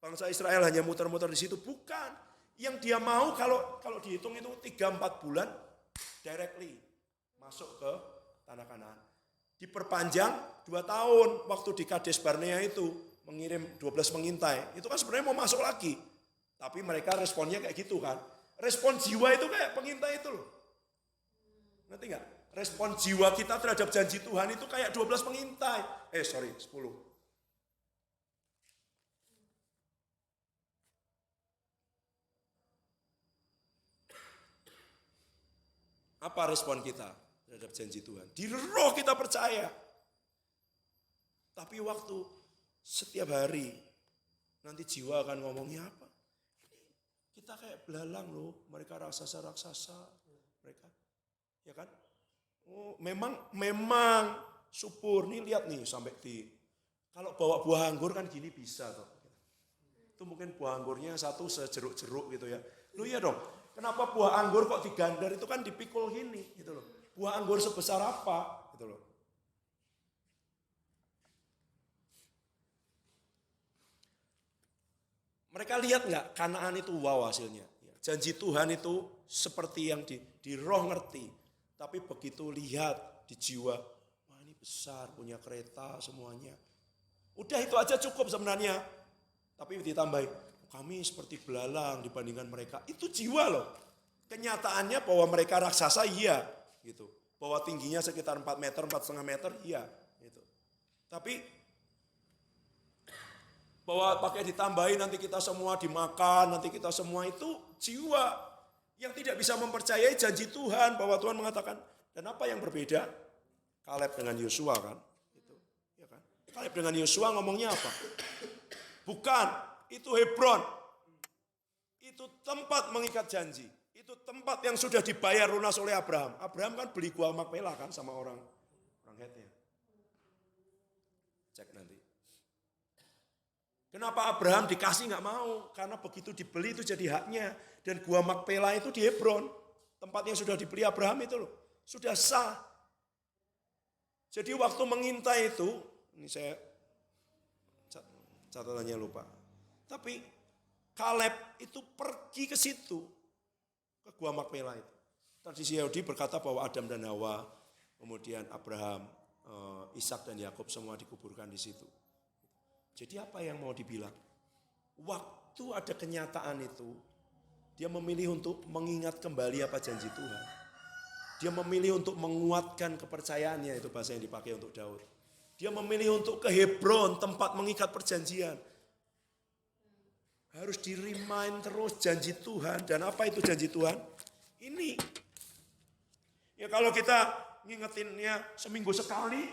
[SPEAKER 1] bangsa Israel hanya muter-muter di situ? Bukan. Yang dia mau kalau dihitung itu 3-4 bulan directly masuk ke tanah Kanaan. Diperpanjang 2 tahun waktu di Kades Barnea itu mengirim 12 pengintai. Itu kan sebenarnya mau masuk lagi. Tapi mereka responnya kayak gitu kan. Respon jiwa itu kayak pengintai itu loh. Ngerti enggak? Respon jiwa kita terhadap janji Tuhan itu kayak 12 pengintai. 10. Apa respon kita terhadap janji Tuhan? Di roh kita percaya. Tapi waktu setiap hari nanti jiwa akan ngomongnya apa? Kita kayak belalang loh, mereka raksasa-raksasa, mereka, ya kan? Oh, memang subur nih, lihat nih sampai kalau bawa buah anggur kan gini bisa toh. Itu mungkin buah anggurnya satu sejeruk-jeruk gitu ya. Lu ya dong, kenapa buah anggur kok digandar itu kan dipikul gini gitu loh. Buah anggur sebesar apa gitu loh. Mereka lihat nggak Kanaan itu wow hasilnya. Janji Tuhan itu seperti yang di roh ngerti. Tapi begitu lihat di jiwa, wah ini besar, punya kereta semuanya. Udah itu aja cukup sebenarnya. Tapi ditambahin, kami seperti belalang dibandingkan mereka. Itu jiwa loh. Kenyataannya bahwa mereka raksasa iya. Gitu. Bahwa tingginya sekitar 4 meter, 4,5 meter iya. Gitu. Tapi bahwa pakai ditambahin nanti kita semua dimakan, nanti kita semua itu jiwa yang tidak bisa mempercayai janji Tuhan bahwa Tuhan mengatakan. Dan apa yang berbeda? Kaleb dengan Yosua kan? Gitu, ya kan? Kaleb dengan Yosua ngomongnya apa? Bukan, itu Hebron. Itu tempat mengikat janji. Itu tempat yang sudah dibayar lunas oleh Abraham. Abraham kan beli gua Makpela kan sama orang Hetnya. Cek nanti. Kenapa Abraham dikasih nggak mau? Karena begitu dibeli itu jadi haknya. Dan gua Makpela itu di Hebron. Tempat yang sudah dibeli Abraham itu loh. Sudah sah. Jadi waktu mengintai itu, ini saya catatannya lupa. Tapi Kaleb itu pergi ke situ. Ke gua Makpela itu. Tradisi Yahudi berkata bahwa Adam dan Hawa, kemudian Abraham, Ishak dan Yakub semua dikuburkan di situ. Jadi apa yang mau dibilang? Waktu ada kenyataan itu, dia memilih untuk mengingat kembali apa janji Tuhan. Dia memilih untuk menguatkan kepercayaannya, itu bahasa yang dipakai untuk Daud. Dia memilih untuk ke Hebron, tempat mengikat perjanjian. Harus di-remind terus janji Tuhan. Dan apa itu janji Tuhan? Ini. Ya kalau kita ngingetinnya seminggu sekali,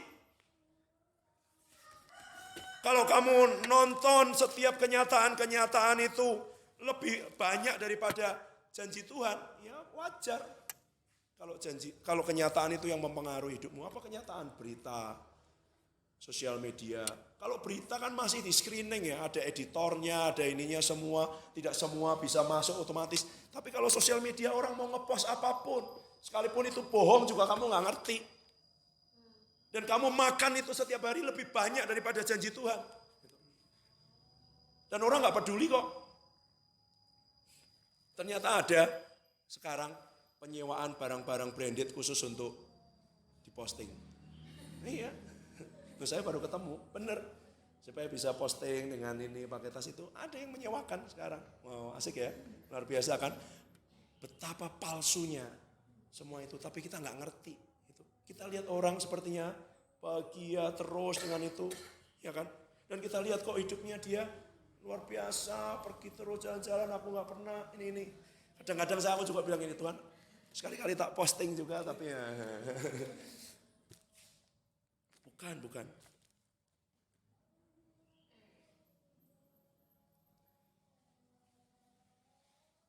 [SPEAKER 1] Kalau kamu nonton setiap kenyataan-kenyataan itu lebih banyak daripada janji Tuhan, ya wajar. Kalau kenyataan itu yang mempengaruhi hidupmu, apa kenyataan? Berita, sosial media. Kalau berita kan masih di screening ya, ada editornya, ada ininya semua, tidak semua bisa masuk otomatis. Tapi kalau sosial media orang mau ngepost apapun, sekalipun itu bohong juga kamu nggak ngerti. Dan kamu makan itu setiap hari lebih banyak daripada janji Tuhan. Dan orang nggak peduli kok. Ternyata ada sekarang penyewaan barang-barang branded khusus untuk diposting. Iya, saya baru ketemu, bener. Supaya bisa posting dengan ini pakai tas itu, ada yang menyewakan sekarang. Wow, asik ya, luar biasa kan. Betapa palsunya semua itu, tapi kita nggak ngerti. Kita lihat orang sepertinya bahagia terus dengan itu, ya kan? Dan kita lihat kok hidupnya dia luar biasa, pergi terus jalan-jalan, aku nggak pernah ini. Kadang-kadang aku juga bilang ini, Tuhan, sekali-kali tak posting juga, tapi ya. Bukan.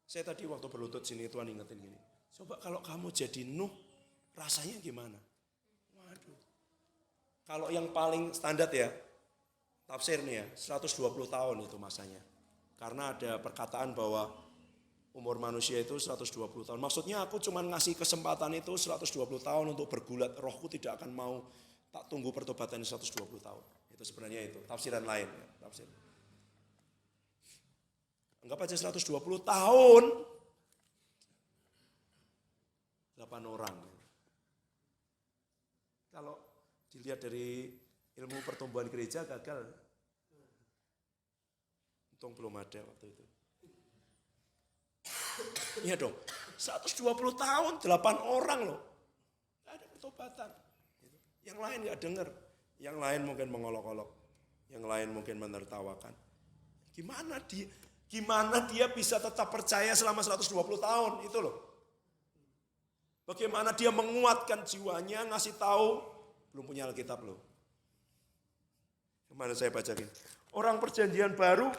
[SPEAKER 1] Saya tadi waktu berlutut sini Tuhan ingetin gini, coba kalau kamu jadi Nuh, rasanya gimana? Waduh. Kalau yang paling standar ya, tafsir nih ya, 120 tahun itu masanya. Karena ada perkataan bahwa umur manusia itu 120 tahun. Maksudnya aku cuma ngasih kesempatan itu 120 tahun untuk bergulat. Rohku tidak akan mau tak tunggu pertobatan 120 tahun. Itu sebenarnya itu, tafsiran lain. Ya, tafsir. Anggap aja 120 tahun. 8 orang. Kalau dilihat dari ilmu pertumbuhan gereja gagal. Untung belum ada waktu itu. Iya dong, 120 tahun, 8 orang loh. Gak ada pertobatan. Yang lain gak dengar. Yang lain mungkin mengolok-olok. Yang lain mungkin menertawakan. Gimana dia bisa tetap percaya selama 120 tahun, itu loh. Bagaimana dia menguatkan jiwanya, ngasih tahu, belum punya Alkitab loh. Kemana saya bacain? Orang perjanjian baru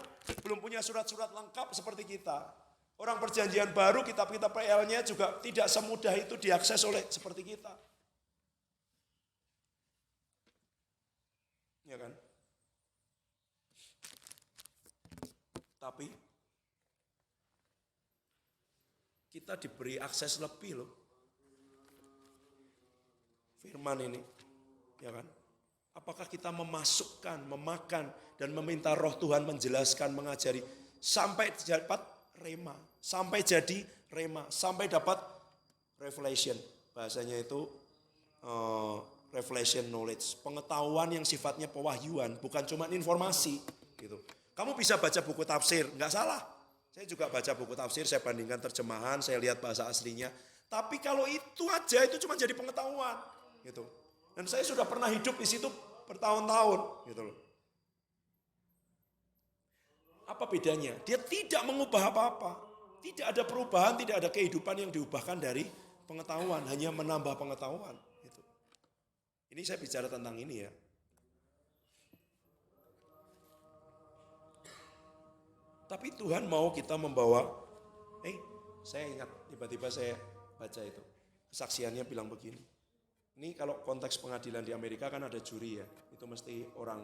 [SPEAKER 1] belum punya surat-surat lengkap seperti kita. Orang perjanjian baru kitab-kitab PL-nya juga tidak semudah itu diakses oleh seperti kita. Ya kan? Tapi kita diberi akses lebih loh. Firman ini, ya kan? Apakah kita memasukkan, memakan, dan meminta roh Tuhan menjelaskan, mengajari, sampai dapat rema, sampai jadi rema, sampai dapat revelation. Bahasanya itu revelation knowledge, pengetahuan yang sifatnya pewahyuan, bukan cuma informasi. Gitu. Kamu bisa baca buku tafsir, nggak salah. Saya juga baca buku tafsir, saya bandingkan terjemahan, saya lihat bahasa aslinya. Tapi kalau itu aja, itu cuma jadi pengetahuan. Gitu. Dan saya sudah pernah hidup di situ bertahun-tahun, gitu loh. Apa bedanya? Dia tidak mengubah apa-apa. Tidak ada perubahan, tidak ada kehidupan yang diubahkan dari pengetahuan, hanya menambah pengetahuan. Gitu. Ini saya bicara tentang ini ya. Tapi Tuhan mau kita membawa, saya ingat tiba-tiba saya baca itu. Kesaksiannya bilang begini. Ini kalau konteks pengadilan di Amerika kan ada juri ya, itu mesti orang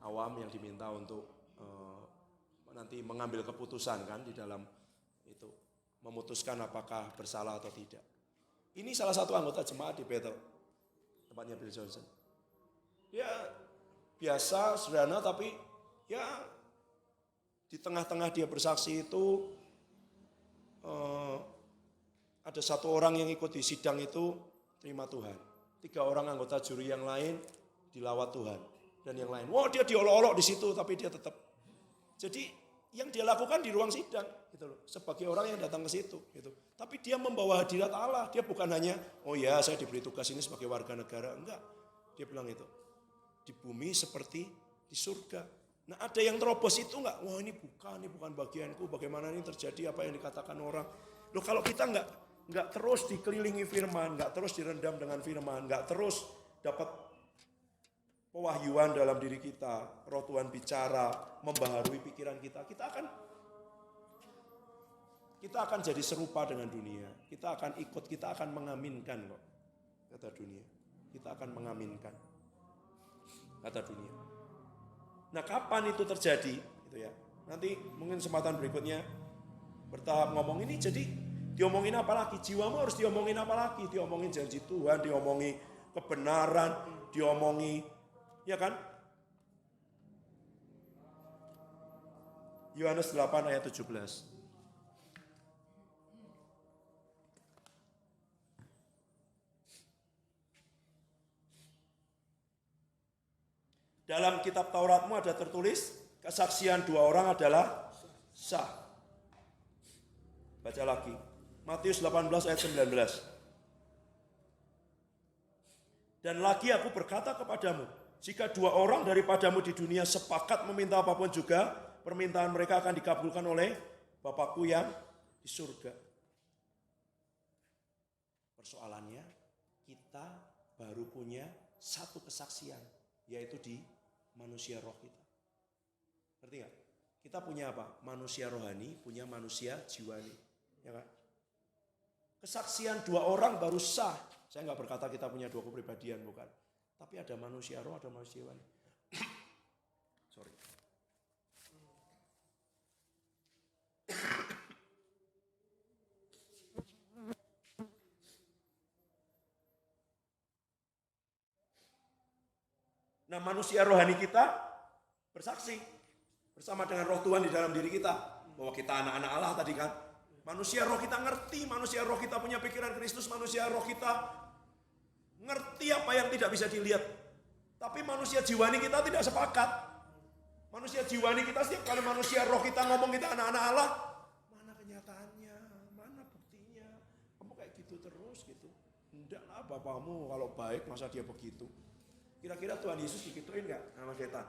[SPEAKER 1] awam yang diminta untuk nanti mengambil keputusan kan di dalam itu, memutuskan apakah bersalah atau tidak. Ini salah satu anggota jemaat di Bethel, tempatnya Bill Johnson. Ya biasa, sederhana, tapi ya di tengah-tengah dia bersaksi itu ada satu orang yang ikut di sidang itu terima Tuhan. 3 orang anggota juri yang lain dilawat Tuhan. Dan yang lain, dia diolok-olok di situ tapi dia tetap. Jadi yang dia lakukan di ruang sidang gitu loh, sebagai orang yang datang ke situ gitu. Tapi dia membawa hadirat Allah, dia bukan hanya saya diberi tugas ini sebagai warga negara, enggak. Dia bilang itu. Di bumi seperti di surga. Nah, ada yang terobos itu enggak? Ini bukan bagianku, bagaimana ini terjadi apa yang dikatakan orang. Loh, kalau kita enggak terus dikelilingi firman, enggak terus direndam dengan firman, enggak terus dapat pewahyuan dalam diri kita, roh Tuhan bicara, membaharui pikiran kita, kita akan jadi serupa dengan dunia. Kita akan ikut, kita akan mengaminkan kok, kata dunia. Kita akan mengaminkan, kata dunia. Nah, kapan itu terjadi? Gitu ya. Nanti mungkin kesempatan berikutnya bertahap ngomong ini, jadi diomongin apa lagi? Jiwamu harus diomongin apa lagi? Diomongin janji Tuhan, diomongi kebenaran, diomongi, ya kan? Yohanes 8 ayat 17. Dalam kitab Tauratmu ada tertulis, kesaksian dua orang adalah sah. Baca lagi. Matius 18 ayat 19. Dan lagi aku berkata kepadamu, jika dua orang daripadamu di dunia sepakat meminta apapun juga, permintaan mereka akan dikabulkan oleh Bapakku yang di surga. Persoalannya, kita baru punya satu kesaksian, yaitu di manusia roh kita. Ngerti gak? Kita punya apa? Manusia rohani, punya manusia jiwani. Ya kan? Kesaksian dua orang baru sah. Saya nggak berkata kita punya dua kepribadian, bukan. Tapi ada manusia roh, ada manusia jiwani. Sorry. Nah, manusia rohani kita bersaksi bersama dengan roh Tuhan di dalam diri kita bahwa kita anak-anak Allah tadi kan. Manusia roh kita ngerti, manusia roh kita punya pikiran Kristus, manusia roh kita ngerti apa yang tidak bisa dilihat. Tapi manusia jiwani kita tidak sepakat. Manusia jiwani kita setiap kali manusia roh kita ngomong kita anak-anak Allah, mana kenyataannya, mana buktinya? Kamu kayak gitu terus gitu. Enggak lah bapakmu kalau baik masa dia begitu. Kira-kira Tuhan Yesus digituin gak sama setan?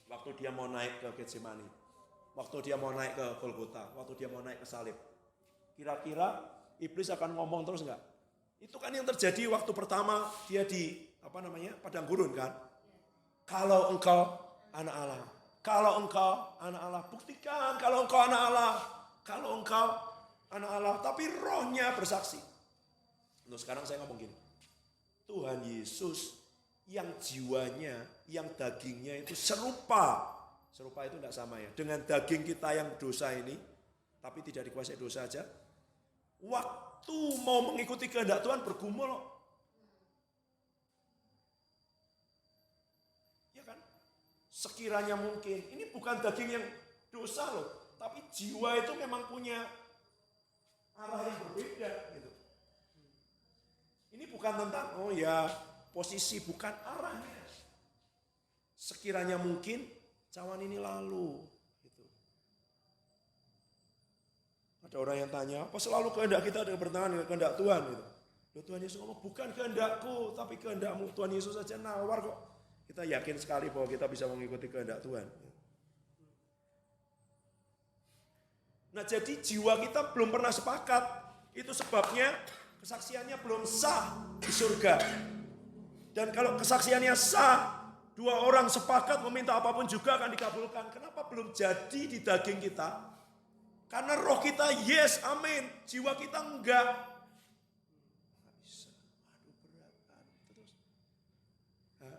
[SPEAKER 1] Waktu dia mau naik ke Getsemani, waktu dia mau naik ke Golgota, waktu dia mau naik ke salib. Kira-kira iblis akan ngomong terus gak? Itu kan yang terjadi waktu pertama dia di padang gurun kan? Kalau engkau anak Allah, kalau engkau anak Allah, buktikan kalau engkau anak Allah, kalau engkau anak Allah. Tapi rohnya bersaksi. Untuk sekarang saya ngomong gini, Tuhan Yesus yang jiwanya, yang dagingnya itu serupa. Serupa itu tidak sama ya. Dengan daging kita yang dosa ini, tapi tidak dikuasai dosa aja. Waktu mau mengikuti kehendak Tuhan bergumul. Ya kan? Sekiranya mungkin. Ini bukan daging yang dosa loh. Tapi jiwa itu memang punya arah yang berbeda gitu. Ini bukan tentang, oh ya, posisi, bukan arahnya. Sekiranya mungkin cawan ini lalu gitu. Ada orang yang tanya, apa selalu kehendak kita ada bertentangan dengan kehendak Tuhan gitu. Loh, Tuhan Yesus ngomong bukan kehendakku tapi kehendakmu. Tuhan Yesus saja nawar kok. Kita yakin sekali bahwa kita bisa mengikuti kehendak Tuhan. Nah, jadi jiwa kita belum pernah sepakat. Itu sebabnya kesaksiannya belum sah di surga. Dan kalau kesaksiannya sah, dua orang sepakat meminta apapun juga akan dikabulkan. Kenapa belum jadi di daging kita? Karena roh kita yes, amin. Jiwa kita enggak. Nggak bisa. Aduh berat. Terus. Nah,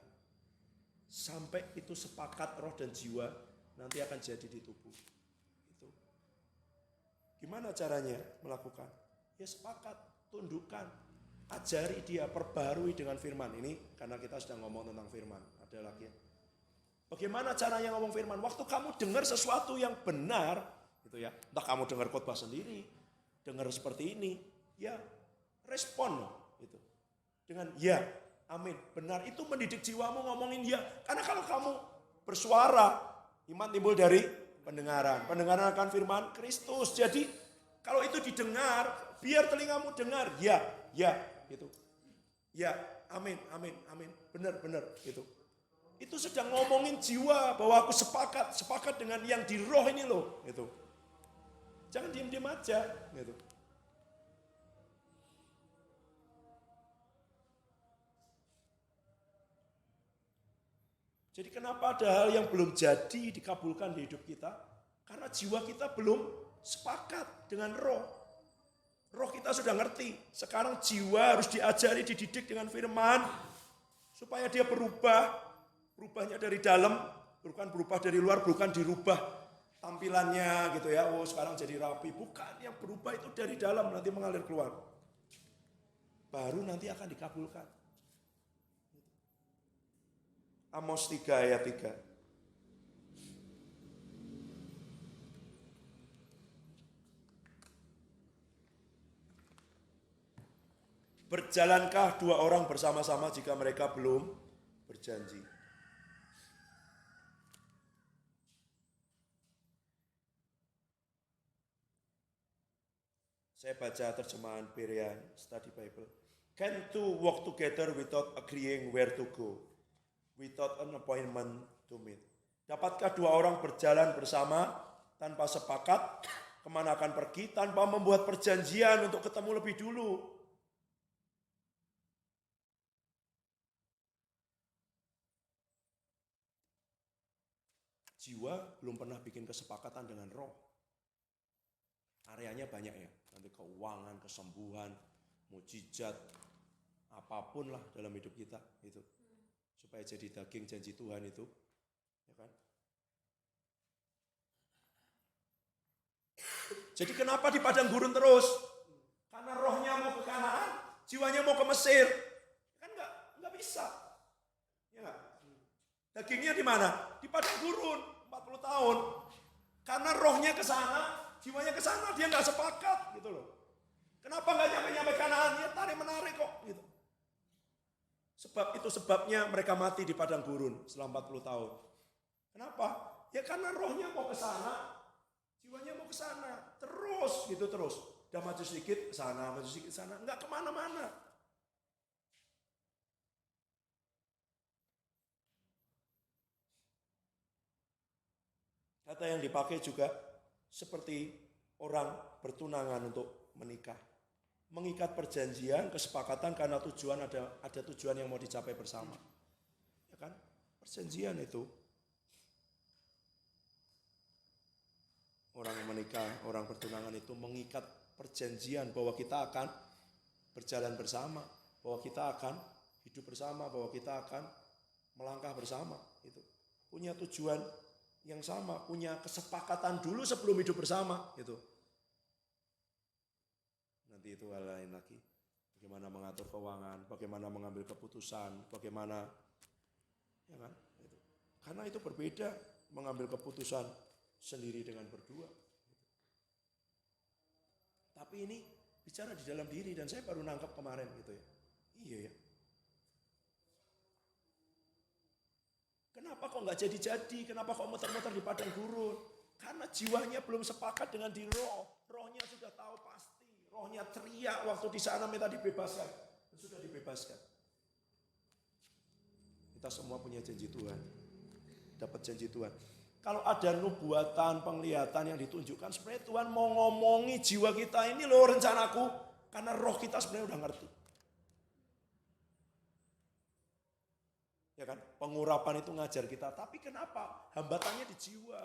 [SPEAKER 1] sampai itu sepakat roh dan jiwa, nanti akan jadi di tubuh. Itu. Gimana caranya melakukan? Ya sepakat, tundukkan. Ajari dia, perbarui dengan firman. Ini karena kita sedang ngomong tentang firman. Ada lagi ya. Bagaimana caranya ngomong firman? Waktu kamu dengar sesuatu yang benar, gitu ya. Entah kamu dengar khotbah sendiri, dengar seperti ini, ya respon gitu. Dengan ya, amin, benar. Itu mendidik jiwamu ngomongin ya. Karena kalau kamu bersuara, iman timbul dari pendengaran. Pendengaran akan firman Kristus. Jadi kalau itu didengar, biar telingamu dengar, ya, gitu. Ya, amin, amin, amin. Benar, gitu. Itu sedang ngomongin jiwa bahwa aku sepakat dengan yang di roh ini loh, gitu. Jangan diam-diam aja, gitu. Jadi kenapa ada hal yang belum jadi dikabulkan di hidup kita? Karena jiwa kita belum sepakat dengan roh. Roh kita sudah ngerti. Sekarang jiwa harus diajari, dididik dengan firman. Supaya dia berubah. Berubahnya dari dalam, bukan berubah dari luar, bukan dirubah tampilannya gitu ya. Oh sekarang jadi rapi. Bukan, yang berubah itu dari dalam nanti mengalir keluar. Baru nanti akan dikabulkan. Amos 3 ayat 3. Berjalankah dua orang bersama-sama jika mereka belum berjanji? Saya baca terjemahan Berean Study Bible. Can two walk together without agreeing where to go? Without an appointment to meet. Dapatkah dua orang berjalan bersama tanpa sepakat kemana akan pergi, tanpa membuat perjanjian untuk ketemu lebih dulu? Jiwa belum pernah bikin kesepakatan dengan roh. Areanya banyak ya, nanti keuangan, kesembuhan, mukjizat, apapun lah dalam hidup kita itu. Supaya jadi daging janji Tuhan itu, ya kan? Jadi kenapa di padang gurun terus? Karena rohnya mau ke Kanaan, jiwanya mau ke Mesir, kan nggak bisa, ya nggak? Dagingnya di mana? Di padang gurun 40 tahun. Karena rohnya ke sana, jiwanya ke sana, dia nggak sepakat gitu loh. Kenapa nggak nyampe Kanaan? Ya tarik menarik kok gitu. Sebab itu sebabnya mereka mati di padang gurun selama 40 tahun. Kenapa? Ya karena rohnya mau ke sana, jiwanya mau ke sana, terus gitu terus. Udah maju sedikit sana, maju sedikit sana, enggak kemana-mana. Kata yang dipakai juga seperti orang bertunangan untuk menikah. Mengikat perjanjian, kesepakatan karena tujuan ada tujuan yang mau dicapai bersama. Ya kan? Perjanjian itu. Orang menikah, orang bertunangan itu mengikat perjanjian bahwa kita akan berjalan bersama, bahwa kita akan hidup bersama, bahwa kita akan melangkah bersama. Itu punya tujuan yang sama, punya kesepakatan dulu sebelum hidup bersama. Gitu. Nanti itu hal lain lagi. Bagaimana mengatur keuangan, bagaimana mengambil keputusan, bagaimana, ya kan? Itu. Karena itu berbeda mengambil keputusan sendiri dengan berdua. Tapi ini bicara di dalam diri dan saya baru nangkap kemarin gitu ya. Iya ya. Kenapa kok nggak jadi-jadi? Kenapa kok muter-muter di padang gurun? Karena jiwanya belum sepakat dengan di roh. Rohnya sudah tahu pasti. Rohnya teriak waktu di sana minta dibebaskan. Sudah dibebaskan. Kita semua punya janji Tuhan. Dapat janji Tuhan. Kalau ada nubuatan, penglihatan yang ditunjukkan, sebenarnya Tuhan mau ngomongi jiwa kita, ini loh rencanaku. Karena roh kita sebenarnya udah ngerti. Ya kan, pengurapan itu ngajar kita. Tapi kenapa? Hambatannya di jiwa.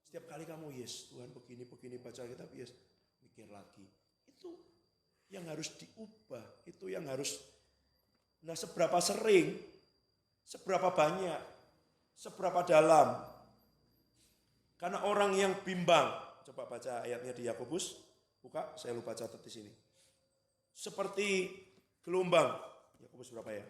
[SPEAKER 1] Setiap kali kamu, yes Tuhan begini, baca kitab, yes. Mikir lagi. Itu yang harus diubah, itu yang harus, nah seberapa sering, seberapa banyak, seberapa dalam. Karena orang yang bimbang, coba baca ayatnya di Yakobus, buka, saya lupa catat di sini. Seperti gelombang, Yakobus berapa ya?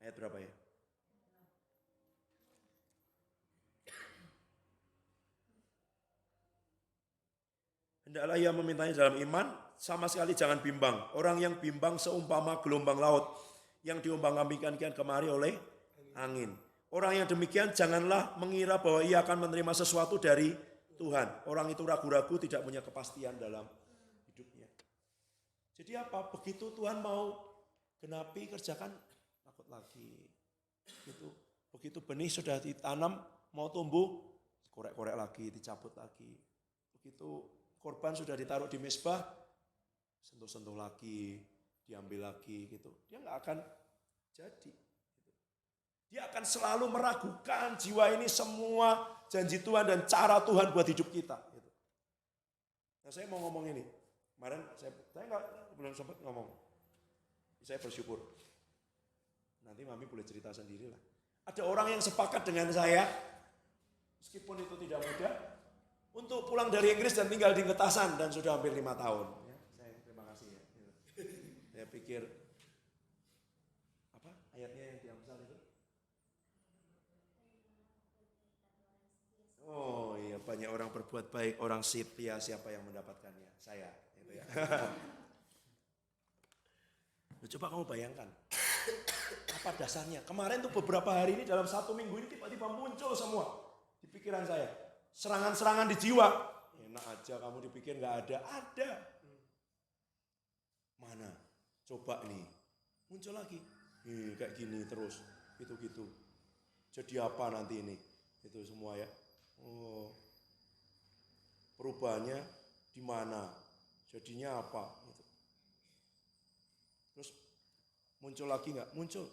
[SPEAKER 1] Ayat berapa ya? Hendaklah ia memintanya dalam iman, sama sekali jangan bimbang. Orang yang bimbang seumpama gelombang laut yang diombang-ambingkan kemari oleh angin. Orang yang demikian janganlah mengira bahwa ia akan menerima sesuatu dari Tuhan. Orang itu ragu-ragu, tidak punya kepastian dalam hidupnya. Jadi apa? Begitu Tuhan mau genapi, kerjakan, takut lagi. Begitu benih sudah ditanam, mau tumbuh, korek-korek lagi, dicabut lagi. Begitu korban sudah ditaruh di mezbah, sentuh-sentuh lagi, diambil lagi gitu. Dia nggak akan jadi. Dia akan selalu meragukan jiwa ini semua janji Tuhan dan cara Tuhan buat hidup kita. Gitu. Nah saya mau ngomong ini. Kemarin saya belum sempat ngomong. Saya bersyukur. Nanti Mami boleh cerita sendiri lah. Ada orang yang sepakat dengan saya, meskipun itu tidak mudah, untuk pulang dari Inggris dan tinggal di Ngetasan dan sudah hampir 5 tahun. Ya, saya terima kasih ya. Saya pikir, apa ayatnya yang di Amsal itu? Oh iya, banyak orang berbuat baik, orang setia, siapa yang mendapatkannya? Saya. Gitu ya. Coba kamu bayangkan, apa dasarnya? Kemarin tuh beberapa hari ini dalam 1 minggu ini tiba-tiba muncul semua di pikiran saya. Serangan-serangan di jiwa. Enak aja kamu dipikir nggak ada. Ada. Mana? Coba nih. Muncul lagi. Kayak gini terus. Gitu-gitu. Jadi apa nanti ini? Itu semua ya. Oh. Perubahannya di mana? Jadinya apa? Gitu. Terus muncul lagi nggak? Muncul.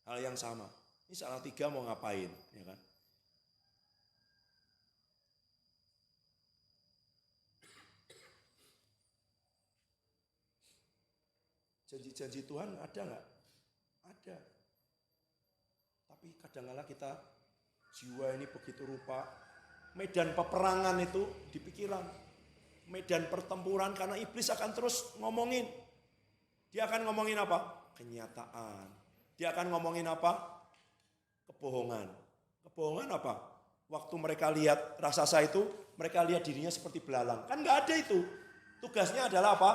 [SPEAKER 1] Hal yang sama. Ini Salatiga mau ngapain? Ya kan? Janji-janji Tuhan ada nggak? Ada. Tapi kadang-kala kita jiwa ini begitu rupa. Medan peperangan itu di pikiran. Medan pertempuran karena iblis akan terus ngomongin. Dia akan ngomongin apa? Kenyataan. Dia akan ngomongin apa? Kebohongan. Kebohongan apa? Waktu mereka lihat raksasa itu, mereka lihat dirinya seperti belalang. Kan nggak ada itu. Tugasnya adalah apa?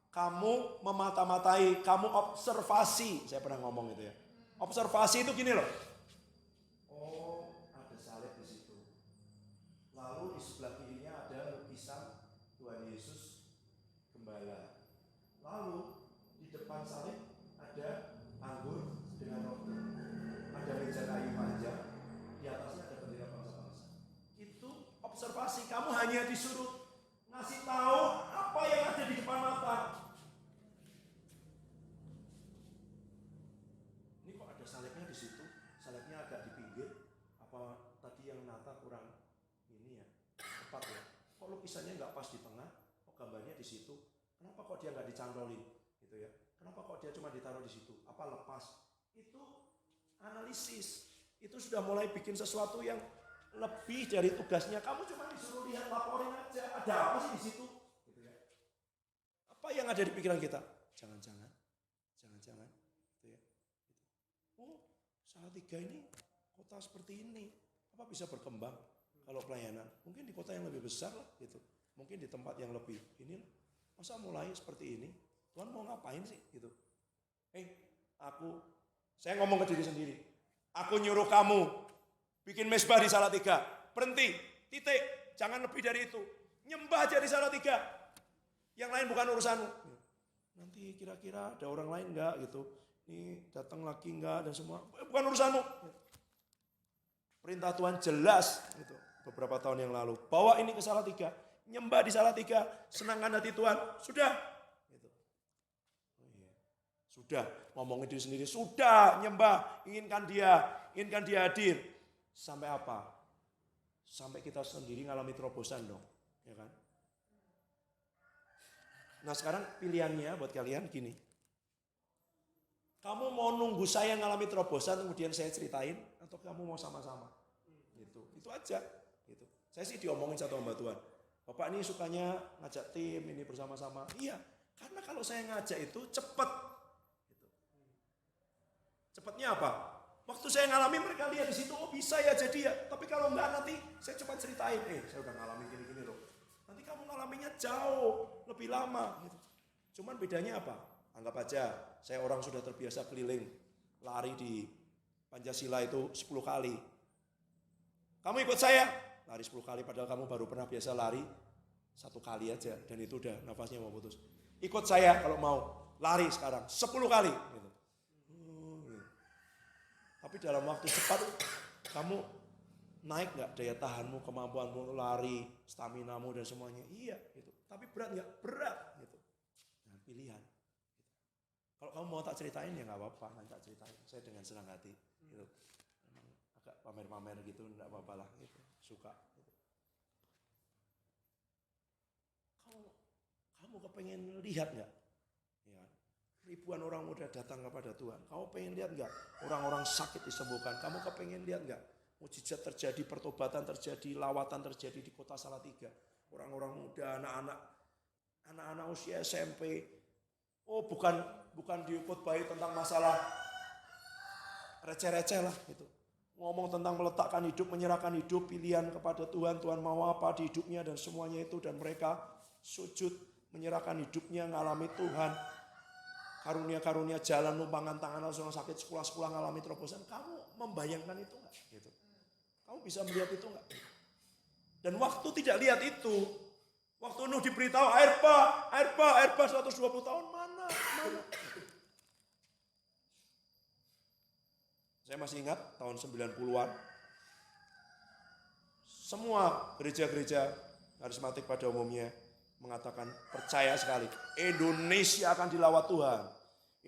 [SPEAKER 1] Kamu memata-matai, kamu observasi. Saya pernah ngomong itu ya. Observasi itu gini loh. Oh, ada salib di situ. Lalu di sebelah kirinya ada lukisan Tuhan Yesus Gembala. Lalu di depan salib ada anggur dengan roti. Ada meja kayu panjang. Di atasnya ada bendera bangsa-bangsa. Itu observasi. Kamu hanya disuruh ngasih tahu apa yang ada di depan mata. Ini kok ada salibnya di situ? Salibnya agak di pinggir. Apa tadi yang nata kurang ini ya? Tepat ya. Kok lukisannya nggak pas di tengah? Kok gambarnya di situ? Kenapa kok dia nggak dicantolin? Gitu ya. Kenapa kok dia cuma ditaruh di situ? Apa lepas? Itu analisis. Itu sudah mulai bikin sesuatu yang lebih dari tugasnya. Kamu cuma disuruh lihat, laporin aja. Ada apa sih di situ? Gitu ya. Apa yang ada di pikiran kita? Jangan-jangan. Gitu ya. Oh, Salatiga ini kota seperti ini. Apa bisa berkembang kalau pelayanan? Mungkin di kota yang lebih besar lah gitu. Mungkin di tempat yang lebih ini. Masa mulai seperti ini? Tuhan mau ngapain sih gitu? Saya ngomong ke diri sendiri. Aku nyuruh kamu bikin mezbah di Salatiga. Berhenti, titik. Jangan lebih dari itu. Nyembah aja di Salatiga. Yang lain bukan urusanmu. Nanti kira-kira ada orang lain enggak gitu. Ini datang lagi enggak dan semua. Bukan urusanmu. Perintah Tuhan jelas gitu. Beberapa tahun yang lalu. Bawa ini ke Salatiga. Nyembah di Salatiga. Senangkan hati Tuhan. Sudah. Gitu. Oh iya. Sudah. Ngomongin diri sendiri. Sudah nyembah. Inginkan dia hadir. Sampai apa? Sampai kita sendiri ngalami terobosan dong. Ya kan? Nah sekarang pilihannya buat kalian gini. Kamu mau nunggu saya ngalami terobosan kemudian saya ceritain atau kamu mau sama-sama? Gitu. Itu aja. Gitu. Saya sih diomongin satu hamba Tuhan. Bapak ini sukanya ngajak tim ini bersama-sama. Iya, karena kalau saya ngajak itu cepat. Gitu. Cepatnya apa? Waktu saya ngalamin mereka lihat di situ, oh bisa ya jadi ya. Tapi kalau enggak nanti saya cuma ceritain, saya udah ngalamin gini-gini loh. Nanti kamu ngalaminnya jauh, lebih lama. Gitu. Cuman bedanya apa? Anggap aja, saya orang sudah terbiasa keliling, lari di Pancasila itu 10 kali. Kamu ikut saya, lari 10 kali padahal kamu baru pernah biasa lari 1 kali aja dan itu udah nafasnya mau putus. Ikut saya kalau mau, lari sekarang 10 kali. Gitu. Tapi dalam waktu cepat kamu naik nggak daya tahanmu, kemampuanmu lari, staminamu dan semuanya? Iya, gitu. Tapi berat nggak? Berat, gitu. Nah, pilihan. Kalau kamu mau tak ceritain ya nggak apa-apa, nanti tak ceritain. Saya dengan senang hati, gitu. Memang agak pamer-pamer gitu, nggak apa-apa lah, gitu. Suka. Gitu. Kamu kepengen lihat nggak? Ya, ribuan orang muda datang kepada Tuhan. Kamu pengen lihat nggak? Orang-orang sakit disembuhkan. Kamu kepengen lihat nggak? Mujizat terjadi, pertobatan terjadi, lawatan terjadi di kota Salatiga. Orang-orang muda, anak-anak usia SMP. Oh, bukan dikhotbahi tentang masalah receh-receh lah gitu. Ngomong tentang meletakkan hidup, menyerahkan hidup, pilihan kepada Tuhan, Tuhan mau apa di hidupnya dan semuanya itu, dan mereka sujud menyerahkan hidupnya, ngalami Tuhan. Karunia-karunia jalan, lumpangan tangan, langsung sakit, sekolah-sekolah ngalami terobosan. Kamu membayangkan itu enggak? Gitu. Kamu bisa melihat itu enggak? Dan waktu tidak lihat itu, waktu Nuh diberitahu air bah 120 tahun, mana? Saya masih ingat tahun 90-an, semua gereja-gereja karismatik pada umumnya mengatakan percaya sekali, Indonesia akan dilawat Tuhan.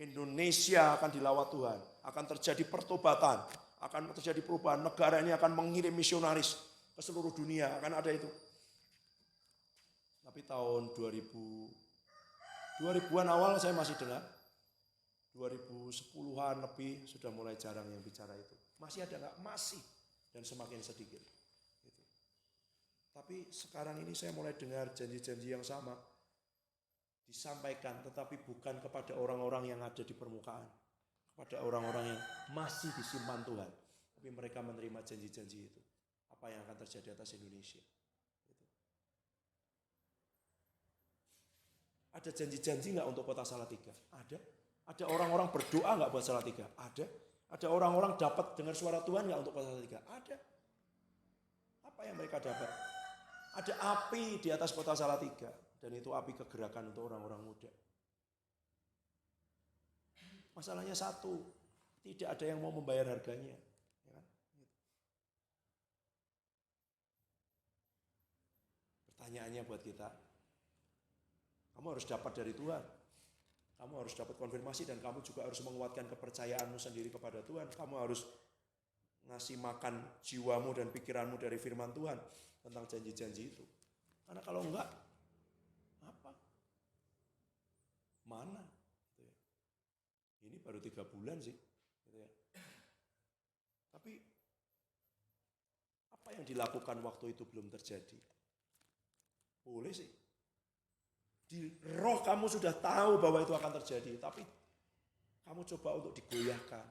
[SPEAKER 1] Indonesia akan dilawat Tuhan. Akan terjadi pertobatan, akan terjadi perubahan. Negara ini akan mengirim misionaris ke seluruh dunia, akan ada itu. Tapi tahun 2000-an awal saya masih dengar, 2010-an lebih sudah mulai jarang yang bicara itu. Masih ada nggak? Masih, dan semakin sedikit. Gitu. Tapi sekarang ini saya mulai dengar janji-janji yang sama disampaikan, tetapi bukan kepada orang-orang yang ada di permukaan, kepada orang-orang yang masih disimpan Tuhan, tapi mereka menerima janji-janji itu. Apa yang akan terjadi atas Indonesia? Gitu. Ada janji-janji nggak untuk kota Salatiga? Ada. Ada orang-orang berdoa nggak buat Salatiga? Ada. Ada orang-orang dapat dengar suara Tuhan nggak untuk kota Salatiga? Ada. Apa yang mereka dapat? Ada api di atas kota Salatiga, dan itu api kegerakan untuk orang-orang muda. Masalahnya satu, tidak ada yang mau membayar harganya. Ya kan? Pertanyaannya buat kita, kamu harus dapat dari Tuhan. Kamu harus dapat konfirmasi dan kamu juga harus menguatkan kepercayaanmu sendiri kepada Tuhan. Kamu harus ngasih makan jiwamu dan pikiranmu dari firman Tuhan tentang janji-janji itu. Karena kalau enggak, apa? Mana? Gitu ya. Ini baru 3 bulan sih. Gitu ya. Tapi apa yang dilakukan waktu itu belum terjadi? Boleh sih. Di roh kamu sudah tahu bahwa itu akan terjadi, tapi kamu coba untuk digoyahkan.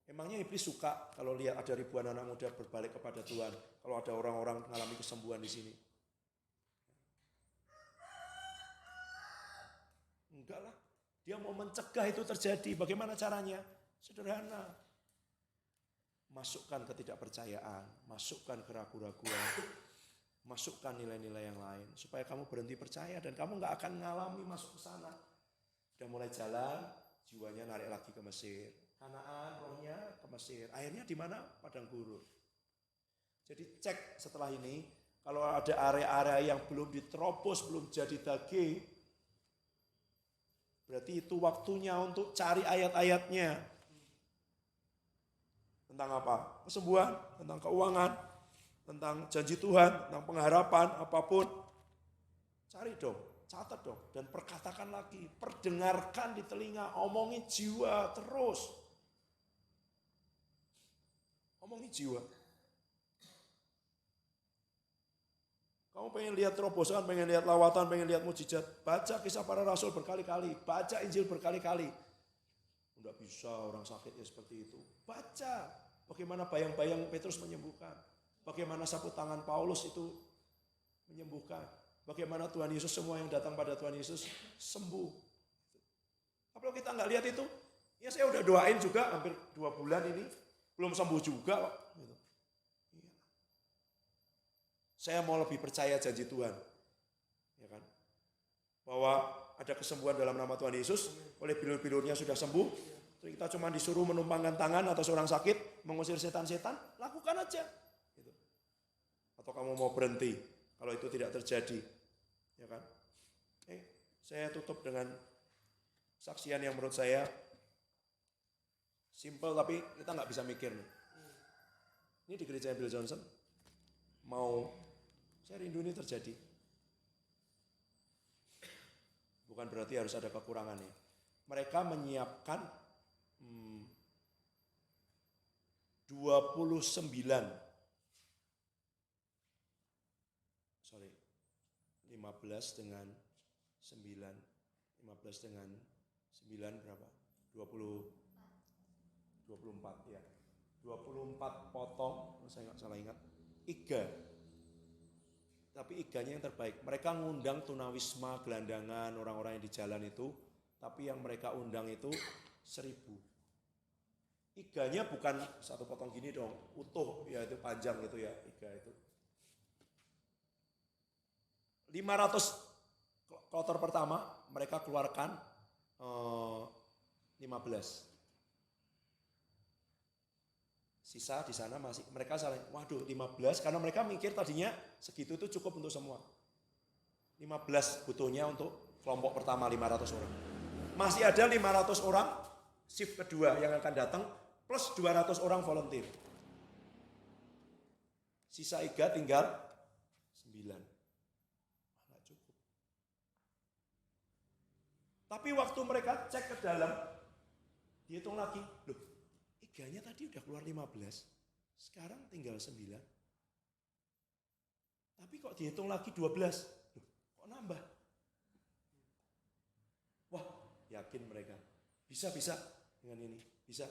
[SPEAKER 1] Emangnya iblis suka kalau lihat ada ribuan anak muda berbalik kepada Tuhan, kalau ada orang-orang mengalami kesembuhan di sini? Enggak lah, dia mau mencegah itu terjadi. Bagaimana caranya? Sederhana. Masukkan ketidakpercayaan, masukkan keraguan-raguan, masukkan nilai-nilai yang lain supaya kamu berhenti percaya dan kamu nggak akan ngalami masuk ke sana. Udah mulai jalan, jiwanya narik lagi ke Mesir. Kanaan, rohnya ke Mesir. Akhirnya di mana? Padang gurun. Jadi cek setelah ini, kalau ada area-area yang belum diterobos, belum jadi daging, berarti itu waktunya untuk cari ayat-ayatnya. Tentang apa? Kesembuhan, tentang keuangan, tentang janji Tuhan, tentang pengharapan, apapun. Cari dong, catat dong, dan perkatakan lagi, perdengarkan di telinga, omongi jiwa terus. Omongi jiwa. Kamu pengen lihat terobosan, pengen lihat lawatan, pengen lihat mujizat, baca Kisah Para Rasul berkali-kali, baca Injil berkali-kali. Enggak bisa orang sakit ya seperti itu. Baca bagaimana bayang-bayang Petrus menyembuhkan. Bagaimana sapu tangan Paulus itu menyembuhkan. Bagaimana Tuhan Yesus, semua yang datang pada Tuhan Yesus sembuh. Tapi kalau kita nggak lihat itu, ya saya udah doain juga hampir 2 bulan ini. belum sembuh juga kok. Gitu. Iya. Saya mau lebih percaya janji Tuhan, ya kan? Bahwa ada kesembuhan dalam nama Tuhan Yesus, oleh bilur-bilurnya sudah sembuh. Kita cuma disuruh menumpangkan tangan atas orang sakit, mengusir setan-setan, lakukan aja. Gitu. Atau kamu mau berhenti kalau itu tidak terjadi, ya kan? Saya tutup dengan saksian yang menurut saya simple tapi kita nggak bisa mikir. Ini di gereja Bill Johnson, saya rindu ini terjadi. Bukan berarti harus ada kekurangannya. Mereka menyiapkan 15 dengan 9, 15 dengan 9 berapa? 24 ya. 24 potong, saya nggak salah ingat, iga. Tapi iganya yang terbaik. Mereka ngundang tunawisma, gelandangan, orang-orang yang di jalan itu, tapi yang mereka undang itu 1000. Iganya bukan satu potong gini dong, utuh, ya itu panjang gitu ya, iga itu. 500 kloter pertama mereka keluarkan 15. Sisa di sana masih mereka saling, waduh 15 karena mereka mikir tadinya segitu itu cukup untuk semua. 15 butuhnya untuk kelompok pertama 500 orang. Masih ada 500 orang shift kedua yang akan datang plus 200 orang volunteer. Sisa iga tinggal 9. Nggak cukup. Tapi waktu mereka cek ke dalam, dihitung lagi, loh iganya tadi udah keluar 15, sekarang tinggal 9. Tapi kok dihitung lagi 12, loh kok nambah? Wah yakin mereka, bisa dengan ini, bisa.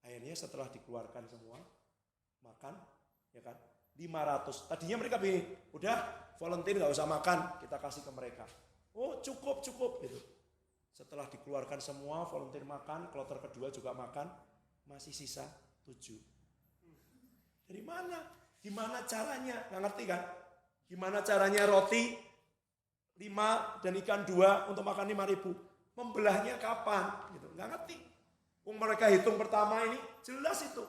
[SPEAKER 1] Akhirnya setelah dikeluarkan semua, makan, ya kan, 500. Tadinya mereka bingung, udah volunteer gak usah makan, kita kasih ke mereka. Oh cukup gitu. Setelah dikeluarkan semua, volunteer makan, kloter kedua juga makan, masih sisa 7. Dari mana? Gimana caranya? Nggak ngerti kan? Gimana caranya roti 5 dan ikan 2 untuk makan 5.000? Membelahnya kapan? Gitu. Nggak ngerti. Mereka hitung pertama ini, jelas itu.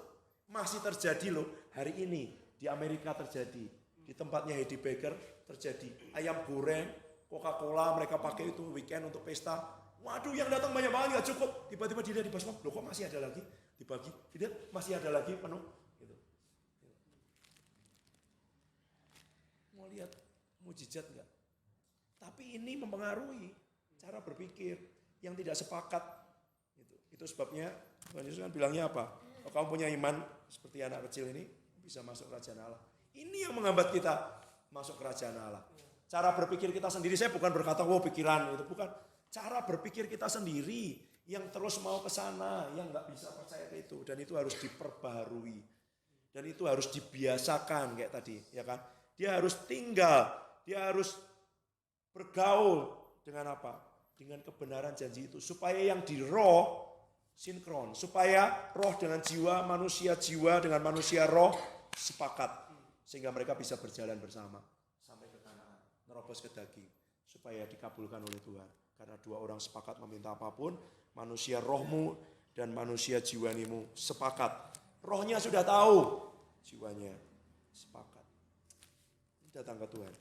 [SPEAKER 1] Masih terjadi loh. Hari ini di Amerika terjadi. Di tempatnya Heidi Baker terjadi. Ayam goreng, Coca-Cola mereka pakai itu weekend untuk pesta. Waduh yang datang banyak banget gak cukup. Tiba-tiba dilihat di baskom, loh kok masih ada lagi? Dibagi, tidak masih ada lagi penuh. Gitu. Mau lihat mujizat enggak? Tapi ini mempengaruhi cara berpikir yang tidak sepakat. Gitu. Itu sebabnya Tuhan Yesus kan bilangnya apa? Kalau kamu punya iman seperti anak kecil ini, bisa masuk kerajaan Allah. Ini yang menghambat kita masuk kerajaan Allah. Cara berpikir kita sendiri, saya bukan berkata, pikiran itu bukan. Cara berpikir kita sendiri yang terus mau ke sana, yang nggak bisa percaya ke itu, dan itu harus diperbaharui, dan itu harus dibiasakan kayak tadi, ya kan? Dia harus tinggal, dia harus bergaul dengan apa? Dengan kebenaran janji itu, supaya yang di roh sinkron, supaya roh dengan jiwa dengan manusia roh sepakat, sehingga mereka bisa berjalan bersama sampai ke Kanaan, nerobos ke daging, supaya dikabulkan oleh Tuhan. Karena 2 orang sepakat meminta apapun, manusia rohmu dan manusia jiwanimu sepakat. Rohnya sudah tahu, jiwanya sepakat. Datang ke Tuhan.